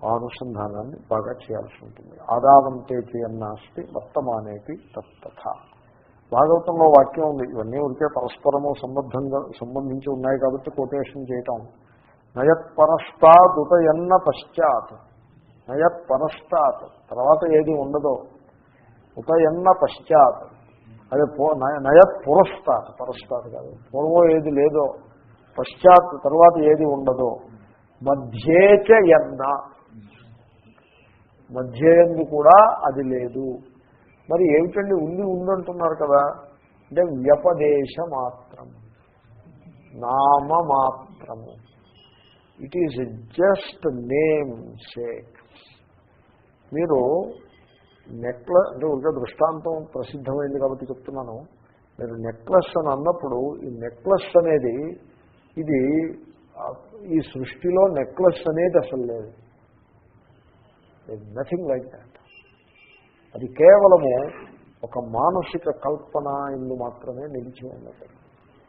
ఆ అనుసంధానాన్ని బాగా చేయాల్సి ఉంటుంది. ఆదావంతే చేయన్నాస్తి వర్తమానేపి తత్తథ. భాగవతంలో వాక్యం ఉంది. ఇవన్నీ ఉంటే పరస్పరము సంబంధించి ఉన్నాయి కాబట్టి కొటేషన్ చేయటం. నయత్ పరస్తాత్ ఉతయన్న పశ్చాత్, నయత్ పరస్తాత్ తర్వాత ఏది ఉండదో, ఉతయన్న పశ్చాత్ అదే నయత్ పురస్తాత్, పరస్తాత్ కాదు, పూర్వం ఏది లేదో, పశ్చాత్ తర్వాత ఏది ఉండదో, మధ్యేచ యన్న మధ్యయందు కూడా అది లేదు. మరి ఏమిటండి ఉందంటున్నారు కదా అంటే వ్యపదేశ మాత్రం, నామమాత్రము. It is just namesake. మీరు నెక్లెస్ అంటే ఒక దృష్టాంతం ప్రసిద్ధమైంది కాబట్టి చెప్తున్నాను. మీరు నెక్లెస్ అని అన్నప్పుడు ఈ నెక్లెస్ అనేది ఇది ఈ సృష్టిలో నెక్లెస్ అనేది అసలు లేదు. Nothing like that. అది కేవలము ఒక మానసిక కల్పన ఇందు మాత్రమే నిలిచి ఉన్నది.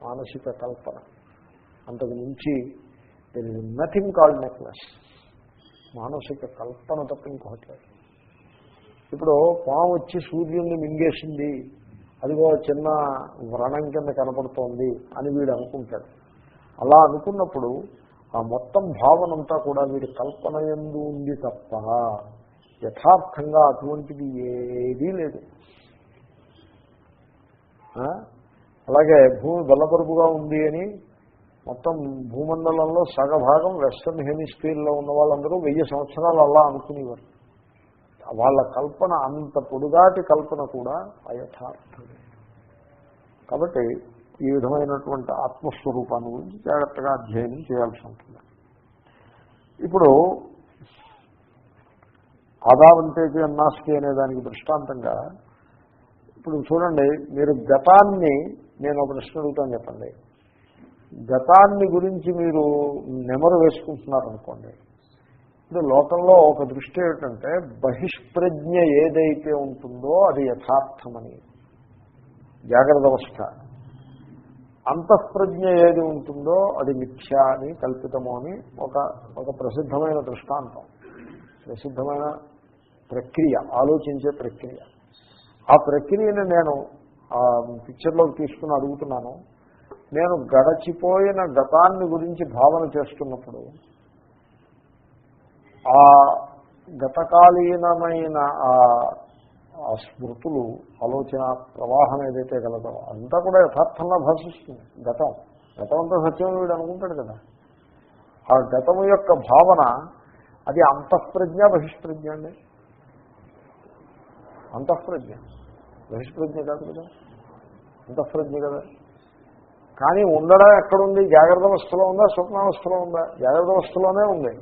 మానసిక కల్పన, అంతకు మించి there is nothing called necklace. మానసిక కల్పన తప్ప ఇంకొకటి లేదు. ఇప్పుడు పాము వచ్చి సూర్యుడిని మింగేసింది, అదిగో చిన్న వ్రణం కింద కనపడుతోంది అని వీడు అనుకుంటాడు. అలా అనుకున్నప్పుడు ఆ మొత్తం భావనంతా కూడా వీడి కల్పన యందు ఉంది తప్ప యథార్థంగా అటువంటిది ఏదీ లేదు. అలాగే భూమి బల్లపరుపుగా ఉంది అని మొత్తం భూమండలంలో సగభాగం వెస్టర్న్ హెమిస్ఫియర్లో ఉన్న వాళ్ళందరూ 1000 సంవత్సరాలు అలా అనుకునేవారు. వాళ్ళ కల్పన అంత పొడుగాటి కల్పన కూడా అయథార్థమే. కాబట్టి ఈ విధమైనటువంటి ఆత్మస్వరూపాన్ని గురించి జాగ్రత్తగా అధ్యయనం చేయాల్సి ఉంటుంది. ఇప్పుడు ఆదావంతేకి అన్నాస్తి అనే దానికి దృష్టాంతంగా ఇప్పుడు చూడండి, మీరు గతాన్ని, నేను ఒక ప్రశ్న అడుగుతాను చెప్పండి. గతాన్ని గురించి మీరు నెమరు వేసుకుంటున్నారనుకోండి. ఇప్పుడు లోకంలో ఒక దృష్టి ఏమిటంటే బహిష్ప్రజ్ఞ ఏదైతే ఉంటుందో అది యథార్థమని జాగ్రత్త అవస్థ, అంతఃప్రజ్ఞ ఏది ఉంటుందో అది మిథ్యా అని కల్పితము అని ఒక ప్రసిద్ధమైన దృష్టాంతం, ప్రసిద్ధమైన ప్రక్రియ, ఆలోచించే ప్రక్రియ. ఆ ప్రక్రియని నేను ఆ పిక్చర్లోకి తీసుకుని అడుగుతున్నాను. నేను గడచిపోయిన గతాన్ని గురించి భావన చేస్తున్నప్పుడు ఆ గతకాలీనమైన ఆ స్మృతులు, ఆలోచన ప్రవాహం ఏదైతే గలదో అంతా కూడా యథార్థంగా భాషిస్తుంది. గతం అంతా సత్యం వీడు అనుకుంటాడు కదా. ఆ గతము యొక్క భావన అది అంతఃప్రజ్ఞ బహిష్ప్రజ్ఞ అండి. అంతఃప్రజ్ఞ, బహిష్ప్రజ్ఞ కాదు కదా, అంతఃప్రజ్ఞ కదా. కానీ ఉండడం ఎక్కడుంది? జాగ్రత్త అవస్థలో ఉందా, స్వప్నావస్థలో ఉందా? జాగ్రత్త అవస్థలోనే ఉంది.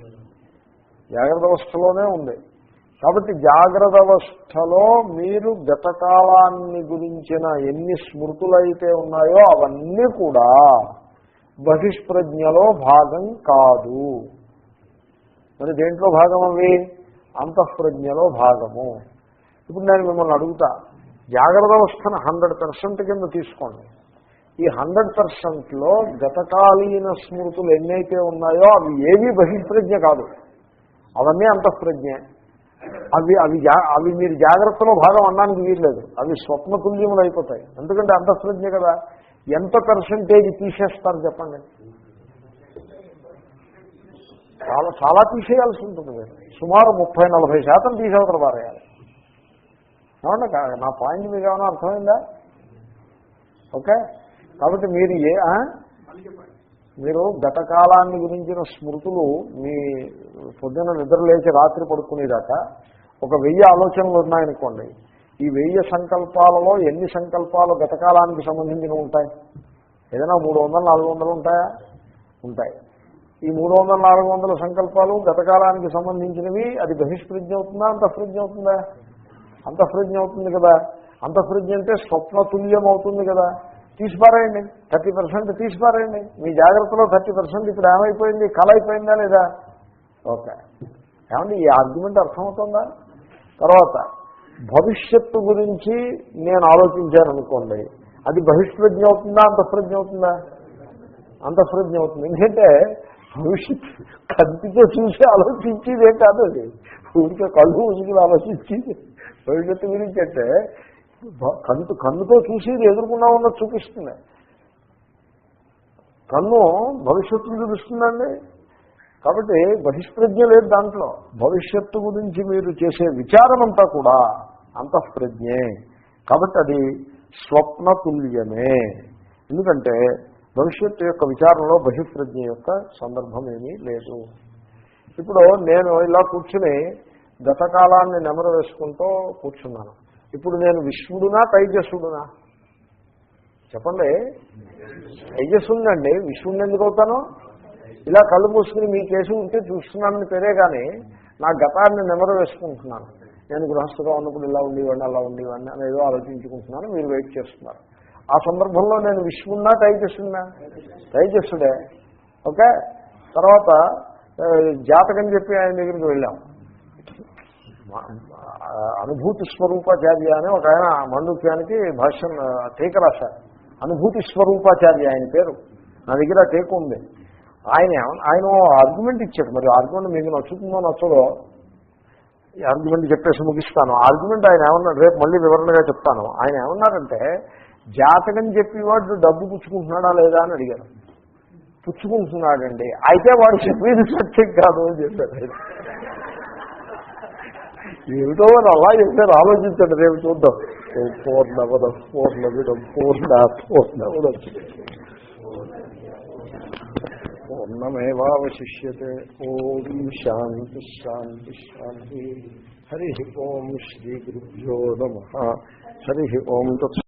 జాగ్రత్త అవస్థలోనే ఉంది. కాబట్టి జాగ్రత్త అవస్థలో మీరు గతకాలాన్ని గురించిన ఎన్ని స్మృతులైతే ఉన్నాయో అవన్నీ కూడా బహిష్ప్రజ్ఞలో భాగం కాదు. మరి దేంట్లో భాగం అవి? అంతఃప్రజ్ఞలో భాగము. ఇప్పుడు నేను మిమ్మల్ని అడుగుతా, జాగ్రత్త అవస్థను 100% కింద తీసుకోండి. ఈ 100%లో గతకాలీన స్మృతులు ఎన్నైతే ఉన్నాయో అవి ఏవీ బహిష్ప్రజ్ఞ కాదు, అవన్నీ అంతఃప్రజ్ఞే. అవి మీరు జాగ్రత్తలో భాగం అనడానికి వీల్లేదు. అవి స్వప్నతుల్యములు అయిపోతాయి. ఎందుకంటే అంతఃప్రజ్ఞ కదా. ఎంత పర్సెంటేజ్ తీసేస్తారు చెప్పండి? చాలా తీసేయాల్సి ఉంటుంది. మీరు సుమారు 30-40% తీసేవతలు పారేయాలి. ఏమన్నా నా పాయింట్ మీకు ఏమైనా అర్థమైందా? ఓకే. కాబట్టి మీరు గతకాలాన్ని గురించిన స్మృతులు మీ పొద్దున నిద్రలేచి రాత్రి పడుకునేదాకా ఒక 1000 ఆలోచనలు ఉన్నాయనుకోండి. ఈ 1000 సంకల్పాలలో ఎన్ని సంకల్పాలు గతకాలానికి సంబంధించినవి ఉంటాయి? ఏదైనా 300-400 ఉంటాయా? ఉంటాయి. ఈ 300-400 సంకల్పాలు గతకాలానికి సంబంధించినవి. అది బహిష్ప్రజ్ఞ అవుతుందా, అంతఃప్రజ్ఞ అవుతుందా? అంతఃప్రజ్ఞ అవుతుంది కదా. అంతఃప్రజ్ఞ అంటే స్వప్నతుల్యం అవుతుంది కదా. తీసిపారేయండి, 30% తీసిపారేయండి. మీ జాగ్రత్తలో 30% ఇప్పుడు ఏమైపోయింది? కళ అయిపోయిందా లేదా? ఓకే. ఏమండి ఈ ఆర్గ్యుమెంట్ అర్థమవుతుందా? తర్వాత భవిష్యత్తు గురించి నేను ఆలోచించాను అనుకోండి, అది బహిష్ప్రజ్ఞ అవుతుందా, అంతఃప్రజ్ఞ అవుతుందా? అంతఃప్రజ్ఞ అవుతుంది. ఎందుకంటే భవిష్యత్తు కంటితో చూసి ఆలోచించేదే కాదు, అది ఊరికే కళ్ళు ఉసికి ఆలోచించేది. భవిష్యత్తు గురించి అంటే కన్నుతో చూసి ఎదుర్కొన్నా ఉన్నది చూపిస్తుంది. కన్ను భవిష్యత్తును చూపిస్తుందండి. కాబట్టి బహిష్ప్రజ్ఞ లేదు దాంట్లో. భవిష్యత్తు గురించి మీరు చేసే విచారం అంతా కూడా అంతఃప్రజ్ఞే. కాబట్టి అది స్వప్నతుల్యమే. ఎందుకంటే భవిష్యత్తు యొక్క విచారంలో బహిష్ప్రజ్ఞ యొక్క సందర్భం ఏమీ లేదు. ఇప్పుడు నేను ఇలా కూర్చుని గతకాలాన్ని నెమరు వేసుకుంటూ కూర్చున్నాను. ఇప్పుడు నేను విశ్వడునా తైజస్సుడునా చెప్పండి? తైజస్సుందండి, విశ్వడిని ఎందుకు అవుతాను? ఇలా కళ్ళు మూసుకుని మీ కేసు ఉంటే చూస్తున్నానని పేరే కానీ నా గతాన్ని నెమరు వేసుకుంటున్నాను. నేను గృహస్థుగా ఉన్నప్పుడు ఇలా ఉండేవాడిని అలా ఉండేవాడిని అని ఏదో ఆలోచించుకుంటున్నాను. మీరు వెయిట్ చేస్తున్నారు. ఆ సందర్భంలో నేను విశ్వన్నా తైజస్సున్నా? తైజస్సుడే. ఓకే. తర్వాత జాతకం చెప్పి ఆయన దగ్గరికి వెళ్ళాం. అనుభూతి స్వరూపాచార్య అని ఒక ఆయన మాండుక్యానికి భాష్యం టీక రాశారు. అనుభూతి స్వరూపాచార్య ఆయన పేరు. నా దగ్గర టీక ఉంది. ఆయన ఆర్గ్యుమెంట్ ఇచ్చాడు. మరి ఆర్గ్యుమెంట్ మీకు నచ్చుతుందో నచ్చదో ఆర్గ్యుమెంట్ చెప్పేసి ముగిస్తాను. ఆర్గ్యుమెంట్ ఆయన ఏమన్నాడు, రేపు మళ్ళీ వివరణగా చెప్తాను. ఆయన ఏమన్నారంటే, జాతకం చెప్పేవాడు డబ్బు పుచ్చుకుంటున్నాడా లేదా అని అడిగారు. పుచ్చుకుంటున్నాడండి. అయితే వాడు చెప్పేది సత్యం కాదు అని చెప్పారు. ఏమిటో అని అలా చెప్పారు. ఆలోచించండి, రేపు చూద్దాం. పూర్ణవదం పూర్ణమిదం పూర్ణవదం పూర్ణమేవావశిష్యతే. ఓం శాంతి శాంతి శాంతి. హరి ఓం శ్రీ గురుభ్యో నమః. హరి ఓం తత్